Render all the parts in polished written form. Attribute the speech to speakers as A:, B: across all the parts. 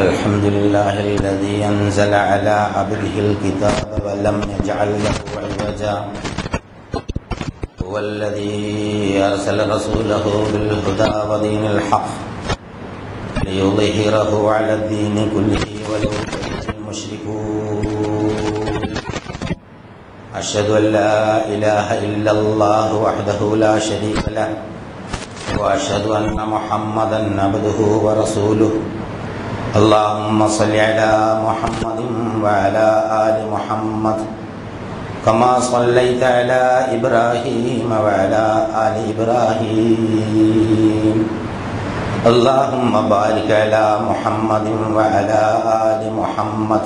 A: الحمد لله الذي أنزل على عبده الكتاب ولم يجعل له عوجا هو الذي أرسل رسوله بالهدى ودين الحق ليظهره على الدين كله ولو كره المشركون أشهد أن لا إله إلا الله وحده لا شريك له وأشهد أن محمدا عبده ورسوله اللهم صل على محمد وعلى آل محمد كما صليت على إبراهيم وعلى آل إبراهيم اللهم بارك على محمد وعلى آل محمد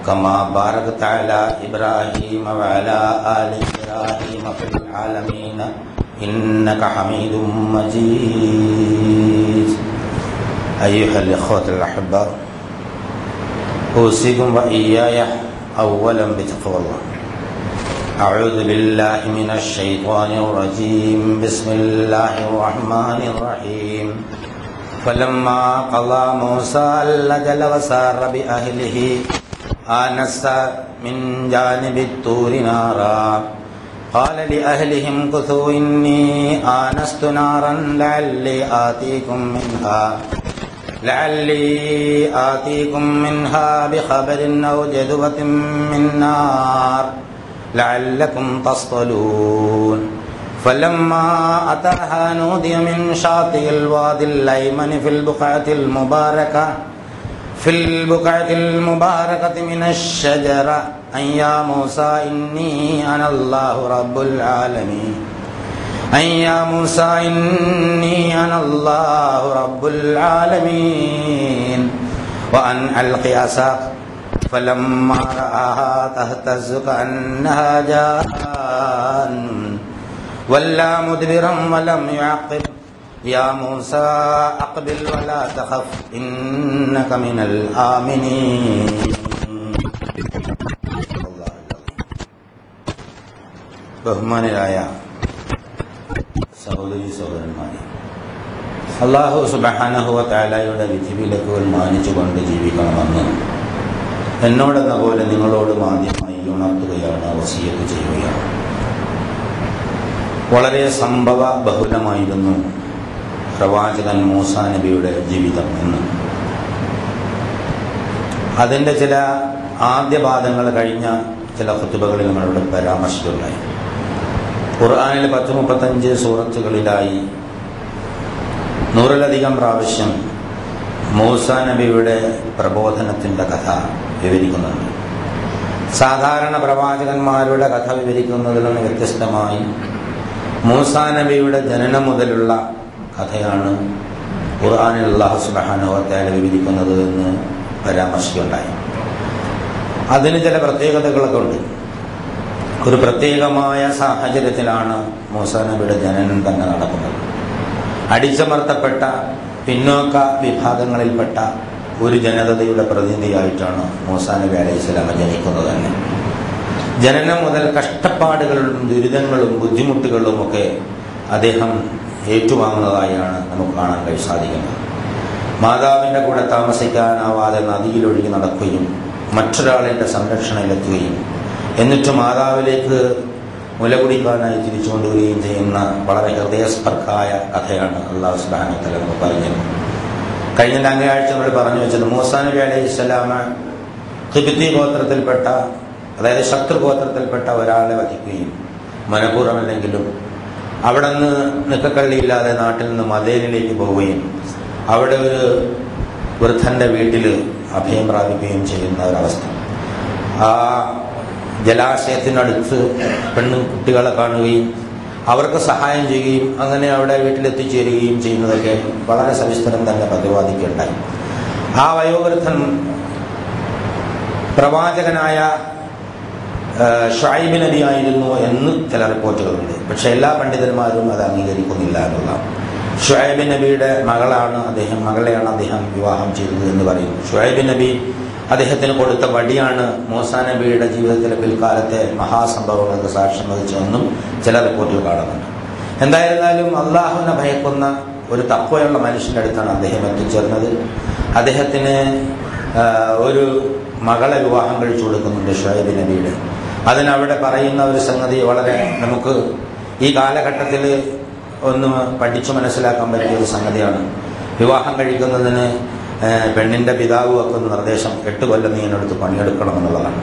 A: كما باركت على إبراهيم وعلى آل إبراهيم في العالمين إنك حميد مجيد. أيها الإخوة الأحباء، أوصيكم وإياي أولا بتقوى الله. أعوذ بالله من الشيطان الرجيم. بسم الله الرحمن الرحيم. فلما قضى موسى الأجل وسار بأهله آنس من جانب الطور نارا قال لأهلهم كثوا إني آنست نارا لعلي آتيكم منها بخبر أو جذوة من نار لعلكم تصطلون. فلما أتاها نودي من شاطئ الوادي الأيمن في البقعة المباركة من الشجرة أن يا موسى إني أنا الله رب العالمين وأن ألق عصاك فلما رآها تهتز كأنها جان ولى مدبرا ولم يعقب يا موسى أقبل ولا تخف إنك من الآمنين. ബഹുമാനരായ സഹോദരീ സഹോദരന്മാരെ, അല്ലാഹു സുബ്ഹാനഹു വ തആലയുടെ വിധിവിലക്കുകൾ മാനിച്ചുകൊണ്ട് ജീവിക്കണമെന്ന് എന്നോടെന്ന പോലെ നിങ്ങളോടും ആദ്യമായി ഉണർത്തുകയാണ്, വസിയത്ത് ചെയ്യുകയാണ്. വളരെ സംഭവ ബഹുലമായിരുന്നു പ്രവാചകൻ മൂസാ നബിയുടെ ജീവിതം എന്ന്. അതിൻ്റെ ചില ആദ്യ പാദങ്ങൾ കഴിഞ്ഞ ചില ഖുതുബകളിൽ നമ്മളുടെ പരാമർശിച്ചുണ്ടായി. ഖുർആനിൽ 10-35 സൂറത്തുകളിലായി 100-ലധികം പ്രാവശ്യം മൂസാ നബിയുടെ പ്രബോധനത്തിൻ്റെ കഥ വിവരിക്കുന്നുണ്ട്. സാധാരണ പ്രവാചകന്മാരുടെ കഥ വിവരിക്കുന്നതിൽ നിന്ന് വ്യത്യസ്തമായി മൂസാ നബിയുടെ ജനനം മുതലുള്ള കഥയാണ് ഖുർആനിൽ അല്ലാഹു സുബ്ഹാനഹു വ തആല വിവരിക്കുന്നത് എന്ന് പരാമർശിക്കുകയുണ്ടായി. അതിന് ചില പ്രത്യേകതകളൊക്കെ ഉണ്ട്. ഒരു പ്രത്യേകമായ സാഹചര്യത്തിലാണ് മൂസാ നബിയുടെ ജനനം തന്നെ നടക്കുന്നത്. അടിച്ചമർത്തപ്പെട്ട പിന്നോക്ക വിഭാഗങ്ങളിൽപ്പെട്ട ഒരു ജനതയുടെ പ്രതിനിധിയായിട്ടാണ് മൂസാ നബി അലൈഹിസ്സലാം ജനിക്കുന്നത് തന്നെ. ജനനം മുതൽ കഷ്ടപ്പാടുകളും ദുരിതങ്ങളും ബുദ്ധിമുട്ടുകളും ഒക്കെ അദ്ദേഹം ഏറ്റുവാങ്ങുന്നതായാണ് നമുക്ക് കാണാൻ സാധിക്കുന്നത്. മാതാവിൻ്റെ കൂടെ താമസിക്കാനാവാതെ നദിയിലൊഴുകി നടക്കുകയും മറ്റൊരാളിൻ്റെ സംരക്ഷണയിലെത്തുകയും എന്നിട്ട് മാതാവിലേക്ക് മുലകുടിക്കാനായി തിരിച്ചു കൊണ്ടുവരികയും ചെയ്യുന്ന വളരെ ഹൃദയസ്പർക്കായ കഥയാണ് അല്ലാഹു സുബ്ഹാനഹു വ തആല നമുക്ക് പറഞ്ഞത്. കഴിഞ്ഞ രണ്ടാഴ്ച നമ്മൾ പറഞ്ഞു വെച്ചത് മൂസാ നബി അലൈഹിസ്സലാം ഖിബ്തി ഗോത്രത്തിൽപ്പെട്ട, അതായത് ശത്രു ഗോത്രത്തിൽപ്പെട്ട ഒരാളെ വധിക്കുകയും മനഃപൂർവ്വമല്ലെങ്കിലും അവിടെ നിന്ന് നിക്കക്കള്ളിയില്ലാതെ നാട്ടിൽ നിന്ന് മദീനയിലേക്ക് പോവുകയും അവിടെ ഒരു വൃദ്ധൻ്റെ വീട്ടിൽ അഭയം പ്രാപിക്കുകയും ചെയ്യുന്ന ഒരവസ്ഥ. ആ ജലാശയത്തിനടുത്ത് കുട്ടികളെ കാണുകയും അവർക്ക് സഹായം ചെയ്യുകയും അങ്ങനെ അവിടെ വീട്ടിലെത്തിച്ചേരുകയും ചെയ്യുന്നതൊക്കെ വളരെ സവിസ്തരം തന്നെ പ്രതിപാദിക്കുകയുണ്ടായി. ആ വയോവൃദ്ധൻ പ്രവാചകനായ ഷുഐബ് നബി ആയിരുന്നു എന്ന് ചില റിപ്പോർട്ടുകളുണ്ട്. പക്ഷെ എല്ലാ പണ്ഡിതന്മാരും അത് അംഗീകരിക്കുന്നില്ല എന്നുള്ളതാണ്. ഷുഐബ് നബിയുടെ മകളെയാണ് അദ്ദേഹം വിവാഹം ചെയ്തത് എന്ന് പറയുന്നു. ഷുഐബ് നബി അദ്ദേഹത്തിന് കൊടുത്ത വടിയാണ് മൂസാ നബിയുടെ ജീവിതത്തിലെ പിൽക്കാലത്തെ മഹാസംഭവങ്ങൾക്ക് സാക്ഷ്യം വഹിച്ചതെന്നും ചില റിപ്പോർട്ടുകൾ കാണുന്നുണ്ട്. എന്തായിരുന്നാലും അള്ളാഹുവിനെ ഭയക്കുന്ന ഒരു തഖ്വയുള്ള മനുഷ്യൻ്റെ അടുത്താണ് അദ്ദേഹം എത്തിച്ചേർന്നത്. അദ്ദേഹത്തിന് ഒരു മകളെ വിവാഹം കഴിച്ചു കൊടുക്കുന്നുണ്ട് ഷുഐബ് നബിയുടെ. അതിനവിടെ പറയുന്ന ഒരു സംഗതി വളരെ നമുക്ക് ഈ കാലഘട്ടത്തിൽ ഒന്ന് പഠിച്ചു മനസ്സിലാക്കാൻ പറ്റിയ ഒരു സംഗതിയാണ്. വിവാഹം കഴിക്കുന്നതിന് പെണ്ണിന്റെ പിതാവ് വെക്കുന്ന നിർദ്ദേശം 8 കൊല്ലം നീ എന്നെടുത്ത് പണിയെടുക്കണം എന്നുള്ളതാണ്.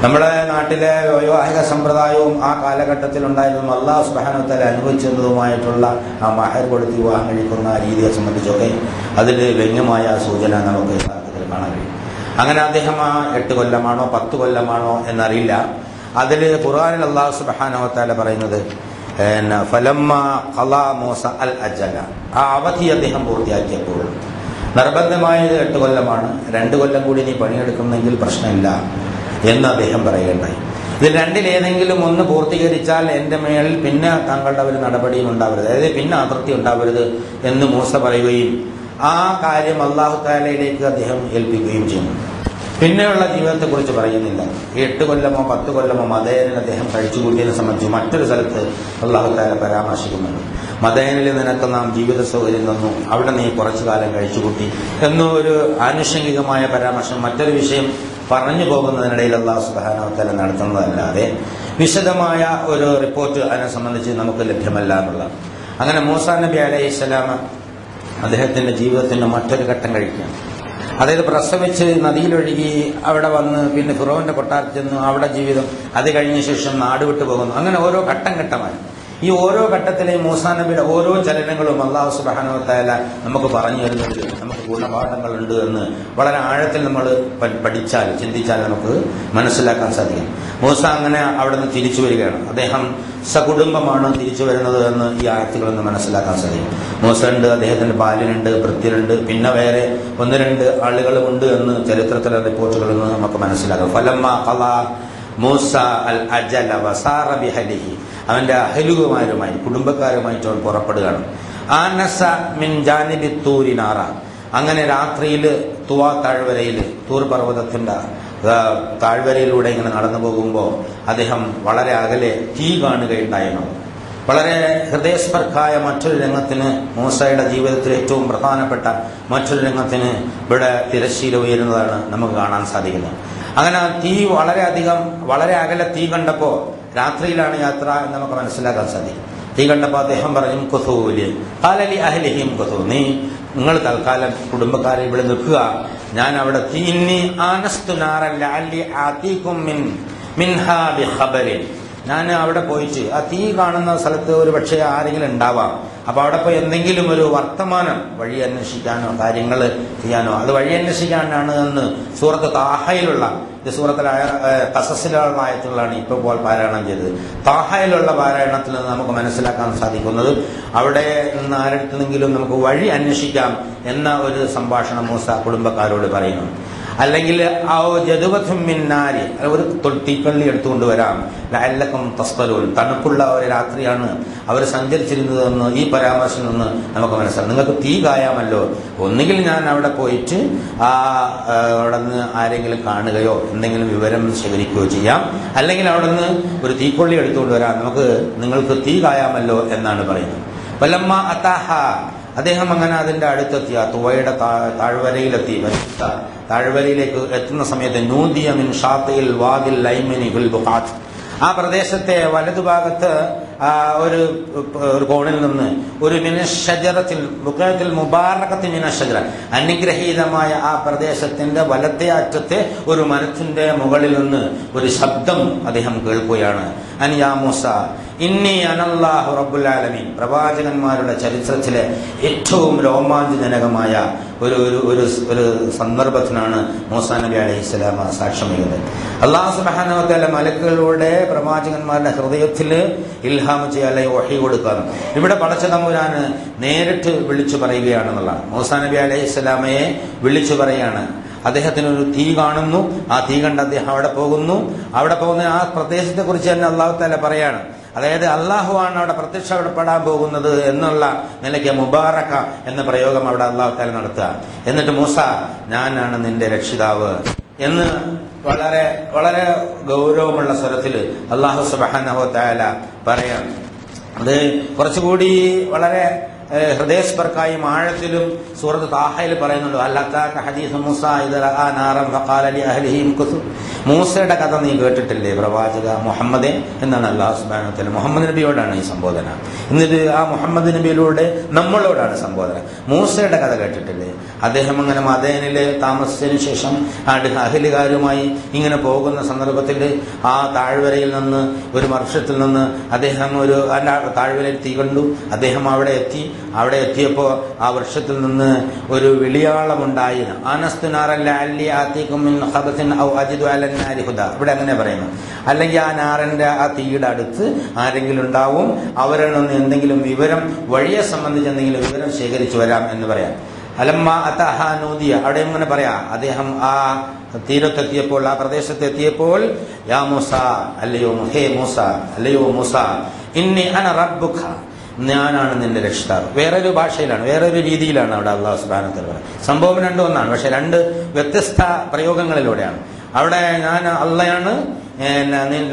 A: നമ്മുടെ നാട്ടിലെ വൈവാഹിക സമ്പ്രദായവും ആ കാലഘട്ടത്തിൽ ഉണ്ടായിരുന്നതും അല്ലാഹു സുബ്ഹാനഹു വ തആല അനുവദിച്ചതുമായിട്ടുള്ള ആ മഹർ കൊടുത്ത് വിവാഹം കഴിക്കുന്ന രീതിയെ സംബന്ധിച്ചൊക്കെ അതിൽ വ്യംഗ്യമായ സൂചന നമുക്ക് യഥാർത്ഥത്തിൽ കാണാൻ കഴിയും. അങ്ങനെ അദ്ദേഹം ആ 8 കൊല്ലമാണോ 10 കൊല്ലമാണോ എന്നറിയില്ല. അതിൽ ഖുർആനിൽ അല്ലാഹു സുബ്ഹാനഹു വ തആല പറയുന്നത് ഫലമ്മ ഖളാ മൂസ അൽ അജല, ആ അവധി അദ്ദേഹം പൂർത്തിയാക്കിയപ്പോൾ, നിർബന്ധമായത് 8 കൊല്ലമാണ്, 2 കൊല്ലം കൂടി നീ പണിയെടുക്കുന്നെങ്കിൽ പ്രശ്നമില്ല എന്ന് അദ്ദേഹം പറയുകയുണ്ടായി. ഇതിൽ രണ്ടിലേതെങ്കിലും ഒന്ന് പൂർത്തീകരിച്ചാൽ എൻ്റെ മേളിൽ പിന്നെ താങ്കളുടെ ഒരു നടപടിയും ഉണ്ടാവരുത്, അതായത് പിന്നെ അതിർത്തി ഉണ്ടാവരുത് എന്ന് മൂസ പറയുകയും ആ കാര്യം അല്ലാഹു തആലയിലേക്ക് അദ്ദേഹം ഏൽപ്പിക്കുകയും ചെയ്യുന്നു. പിന്നെയുള്ള ജീവിതത്തെക്കുറിച്ച് പറയുന്നില്ല. 8 കൊല്ലമോ 10 കൊല്ലമോ മദയനിൽ അദ്ദേഹം കഴിച്ചുകൂട്ടിയതിനെ സംബന്ധിച്ച് മറ്റൊരു സ്ഥലത്ത് അല്ലാഹു തആല പരാമർശിക്കുന്നുണ്ട്. മദയനിൽ നിനക്ക് നാം ജീവിത സൗകര്യം തന്നു, അവിടെ നീ കുറച്ചു കാലം കഴിച്ചുകൂട്ടി എന്നൊരു ആനുഷംഗികമായ പരാമർശം മറ്റൊരു വിഷയം പറഞ്ഞു പോകുന്നതിനിടയിൽ അല്ലാഹു സുബ്ഹാനഹു വ തആല നടത്തുന്നതല്ലാതെ വിശദമായ ഒരു റിപ്പോർട്ട് അതിനെ സംബന്ധിച്ച് നമുക്ക് ലഭ്യമല്ല എന്നുള്ളതാണ്. അങ്ങനെ മൂസാ നബി അലൈഹിസ്സലാം അദ്ദേഹത്തിന്റെ ജീവിതത്തിന്റെ മറ്റൊരു ഘട്ടം കഴിക്കുകയാണ്. അതായത് പ്രസവിച്ച് നദിയിലൊഴുകി അവിടെ വന്ന് പിന്നെ ഫിറോന്റെ കൊട്ടാരത്തിൽ ചെന്ന് അവിടെ ജീവിതം, അത് കഴിഞ്ഞ ശേഷം നാട് വിട്ടു പോകുന്നു. അങ്ങനെ ഓരോ ഘട്ടം ഘട്ടമായി. ഈ ഓരോ ഘട്ടത്തിലെയും മൂസാ നബിയുടെ ഓരോ ചലനങ്ങളും അല്ലാഹു സുബ്ഹാനഹു വ തആല നമുക്ക് പറഞ്ഞു തരുന്നത് നമുക്ക് ഗുണപാഠങ്ങളുണ്ട് എന്ന് വളരെ ആഴത്തിൽ നമ്മൾ പഠിച്ചാൽ ചിന്തിച്ചാൽ നമുക്ക് മനസ്സിലാക്കാൻ സാധിക്കും. മൂസ അങ്ങനെ അവിടെ നിന്ന് തിരിച്ചു വരികയാണ്. അദ്ദേഹം സകുടുംബമാണ് തിരിച്ചു വരുന്നത് എന്ന് ഈ ആയത്തുകളിൽ നിന്ന് മനസ്സിലാക്കാൻ സാധിക്കും. മൂസ ഉണ്ട്, അദ്ദേഹത്തിന്റെ ബാല്യനുണ്ട്, ഭൃത്യനുണ്ട്, പിന്നെ വേറെ 1-2 ആളുകളുമുണ്ട് എന്ന് ചരിത്രത്തിലെ റിപ്പോർട്ടുകളിൽ നിന്ന് നമുക്ക് മനസ്സിലാക്കാം. ഫലമ്മ ഖളാ മൂസ അൽ അജല വസാറ ബിഹലിഹി, അവന്റെ അഹലുമാരുമായി കുടുംബക്കാരുമായിട്ട് അവൻ പുറപ്പെടുകയാണ്. ആനസ മിൻ ജാനിബി തൂരി നാറ, അങ്ങനെ രാത്രിയിൽ തുവാ താഴ്വരയിൽ തൂർ പർവ്വതത്തിന്റെ താഴ്വരയിലൂടെ ഇങ്ങനെ നടന്നു പോകുമ്പോൾ അദ്ദേഹം വളരെ അകലെ തീ കാണുകയുണ്ടായിരുന്നു. വളരെ ഹൃദയസ്പർക്കായ മറ്റൊരു രംഗത്തിന്, മൂസയുടെ ജീവിതത്തിൽ ഏറ്റവും പ്രധാനപ്പെട്ട മറ്റൊരു രംഗത്തിന് ഇവിടെ തിരശ്ശീല ഉയരുന്നതാണ് നമുക്ക് കാണാൻ സാധിക്കുന്നത്. അങ്ങനെ തീ വളരെ അകലെ തീ കണ്ടപ്പോൾ, രാത്രിയിലാണ് യാത്ര എന്ന് നമുക്ക് മനസ്സിലാക്കാൻ സാധിക്കും. തീ കണ്ടപ്പോൾ അദ്ദേഹം പറഞ്ഞു കുഥൂല് ഖാലലി അഹ്ലിഹിം കുഥൂ, നിങ്ങൾ തൽക്കാലം കുടുംബക്കാരെ ഇവിടെ നിൽക്കുക, ഞാൻ അവിടെ തീന്നി ആനസ്തു നാറൻ ലഅല്ലി ആതീകും മിൻഹാ ബിഖബരിൻ, ഞാൻ അവിടെ പോയിട്ട് ആ തീ കാണുന്ന സ്ഥലത്ത് ഒരു പക്ഷേ ആരെങ്കിലും ഉണ്ടാവാം, അപ്പൊ അവിടെ പോയി എന്തെങ്കിലും ഒരു വർത്തമാനം വഴി അന്വേഷിക്കാനോ കാര്യങ്ങൾ ചെയ്യാനോ, അത് വഴി അന്വേഷിക്കാനാണ് എന്ന് സൂറത്ത് താഹയിലുള്ള, ഇത് സൂറത്തിലെ ഖസസിലുള്ള ആയത്തുകളാണ് ഇപ്പോൾ പാരായണം ചെയ്തത്. താഹയിലുള്ള പാരായണത്തിൽ നിന്ന് നമുക്ക് മനസ്സിലാക്കാൻ സാധിക്കുന്നത് അവിടെ നിന്ന് ആരെടുത്തെങ്കിലും നമുക്ക് വഴി അന്വേഷിക്കാം എന്ന ഒരു സംഭാഷണം മൂസ കുടുംബക്കാരോട് പറയുന്നു. അല്ലെങ്കിൽ ആ ജദുവത്തും മിന്നാരി, ഒരു തീക്കള്ളി എടുത്തുകൊണ്ട് വരാം, ലഅല്ലക്കും തസ്തലൂൻ, തണുപ്പുള്ള ഒരു രാത്രിയാണ് അവർ സഞ്ചരിച്ചിരുന്നതെന്ന് ഈ പരാമർശം നിന്ന് നമുക്ക് മനസ്സിലാക്കാം. നിങ്ങൾക്ക് തീ കായാമല്ലോ, ഒന്നുകിൽ ഞാൻ അവിടെ പോയിട്ട് അവിടെ നിന്ന് ആരെങ്കിലും കാണുകയോ എന്തെങ്കിലും വിവരം ശേഖരിക്കുകയോ ചെയ്യാം, അല്ലെങ്കിൽ അവിടെ നിന്ന് ഒരു തീക്കൊള്ളി എടുത്തുകൊണ്ട് വരാം, നിങ്ങൾക്ക് തീ കായാമല്ലോ എന്നാണ് പറയുന്നത്. വലമ്മ അതാഹ, അദ്ദേഹം അങ്ങനെ അതിന്റെ അടുത്തെത്തി, ആ തുവയുടെ താഴ്വരയിലെത്തി. താഴ്വരയിലേക്ക് എത്തുന്ന സമയത്ത് നൂദിയ മിൻ ഷാത്തിയിൽ വാദിൽ ലൈമിനി ഫിൽ ബുഖാത്ത്, ആ പ്രദേശത്തെ വലതുഭാഗത്ത് ഒരു കോണിൽ നിന്ന് ഒരു മിനശ്ശജറത്തിൽ ബുഖാത്തിൽ മുബാറകത്തി മിനശ്ശജറ, അനുഗ്രഹീതമായ ആ പ്രദേശത്തിന്റെ വലത്തെ അറ്റത്തെ ഒരു മരത്തിന്റെ മുകളിൽ നിന്ന് ഒരു ശബ്ദം അദ്ദേഹം കേൾക്കുകയാണ്. അൻ യാ മൂസ ഇന്നി അനല്ലാഹു റബ്ബുൽ ആലമീൻ, പ്രവാചകന്മാരുടെ ചരിത്രത്തിലെ ഏറ്റവും രോമാഞ്ചജനകമായ ഒരു സന്ദർഭത്തിനാണ് മൂസാ നബി അലൈഹിസ്സലാം സാക്ഷ്യം വഹിക്കുന്നത്. അല്ലാഹു സുബ്ഹാനഹു വ തആല മലക്കുകളുടെ പ്രവാചകന്മാരുടെ ഹൃദയത്തിൽ ഇൽഹാം ചെയ്യാതെ വഹി കൊടുക്കാനും ഇവിടെ പടച്ച തമ്പുരാന് നേരിട്ട് വിളിച്ചു പറയുകയാണെന്നുള്ളതാണ്. മൂസാ നബി അലൈഹിസ്സലാമയെ വിളിച്ചു പറയാണ്. അദ്ദേഹത്തിനൊരു തീ കാണുന്നു, ആ തീ കണ്ട് അദ്ദേഹം അവിടെ പോകുന്ന ആ പ്രദേശത്തെ കുറിച്ച് തന്നെ അല്ലാഹു തആല പറയാണ്. അതായത് അള്ളാഹുവാണ് അവിടെ പ്രത്യക്ഷപ്പെടാൻ പോകുന്നത് എന്നുള്ള നിലയ്ക്ക് മുബാറക എന്ന പ്രയോഗം അവിടെ അല്ലാഹു തആല നടത്തുക. എന്നിട്ട് മൂസ, ഞാനാണ് നിന്റെ രക്ഷിതാവ് എന്ന് വളരെ വളരെ ഗൗരവമുള്ള സ്വരത്തിൽ അല്ലാഹു സുബ്ഹാനഹു വ തആല പറയാം. അത് കുറച്ചുകൂടി വളരെ ഹൃദയസ്പർക്കായും ആഴത്തിലും സൂറത്ത് താഹയിൽ പറയുന്നുണ്ട്, അല്ലത്താക ഹദീസ് മൂസ ഇദ റഅ നാറൻ ഫഖാല ലി അഹ്ലിഹി ഇംകുസു. മൂസയുടെ കഥ നീ കേട്ടിട്ടില്ലേ പ്രവാചക മുഹമ്മദേ എന്നാണ് അല്ലാഹു സുബ്ഹാനഹു വ തആല മുഹമ്മദ് നബിയോടാണ് ഈ സംബോധന. എന്നിട്ട് ആ മുഹമ്മദ് നബിയിലൂടെ നമ്മളോടാണ് സംബോധന. മൂസയുടെ കഥ കേട്ടിട്ടില്ലേ? അദ്ദേഹം അങ്ങനെ മദീനയിൽ താമസിച്ചതിന് ശേഷം അഹ്ലുകാരുമായി ഇങ്ങനെ പോകുന്ന സന്ദർഭത്തിൽ ആ താഴ്വരയിൽ നിന്ന് ഒരു വർഷത്തിൽ നിന്ന് അദ്ദേഹം ഒരു താഴ്വരയിൽ തീ കണ്ടു. അദ്ദേഹം അവിടെ എത്തിയപ്പോൾ ആ വൃക്ഷത്തിൽ നിന്ന് ഒരു വിളിയാളമുണ്ടായി. ഇവിടെ അങ്ങനെ പറയുന്നു. അല്ലെങ്കിൽ ആ നാറിന്റെ ആ തീയുടെ അടുത്ത് ആരെങ്കിലും ഉണ്ടാവും, അവരിൽ നിന്ന് എന്തെങ്കിലും വിവരം, വഴിയെ സംബന്ധിച്ച് എന്തെങ്കിലും വിവരം ശേഖരിച്ചു വരാം എന്ന് പറയാം. അലമ്മ അത്തഹാനൂദിയ അവിടെ ഇങ്ങനെ പറയാ. അദ്ദേഹം ആ തീരത്തെത്തിയപ്പോൾ, ആ പ്രദേശത്തെത്തിയപ്പോൾ, യാ മൂസ, അല്ലയോ ഹേ മൂസ, അല്ലയോ മൂസ, ഇന്നി അന റബ്ബുക, ഞാനാണ് നിന്റെ രക്ഷിതാവ്. വേറൊരു ഭാഷയിലാണ്, വേറൊരു രീതിയിലാണ് അവിടെ അല്ലാഹു സുബ്ഹാനഹു വ തആല പറയുന്നത്. സംഭവം രണ്ടും ഒന്നാണ്, പക്ഷെ രണ്ട് വ്യത്യസ്ത പ്രയോഗങ്ങളിലൂടെയാണ്. അവിടെ ഞാൻ അള്ളയാണ്,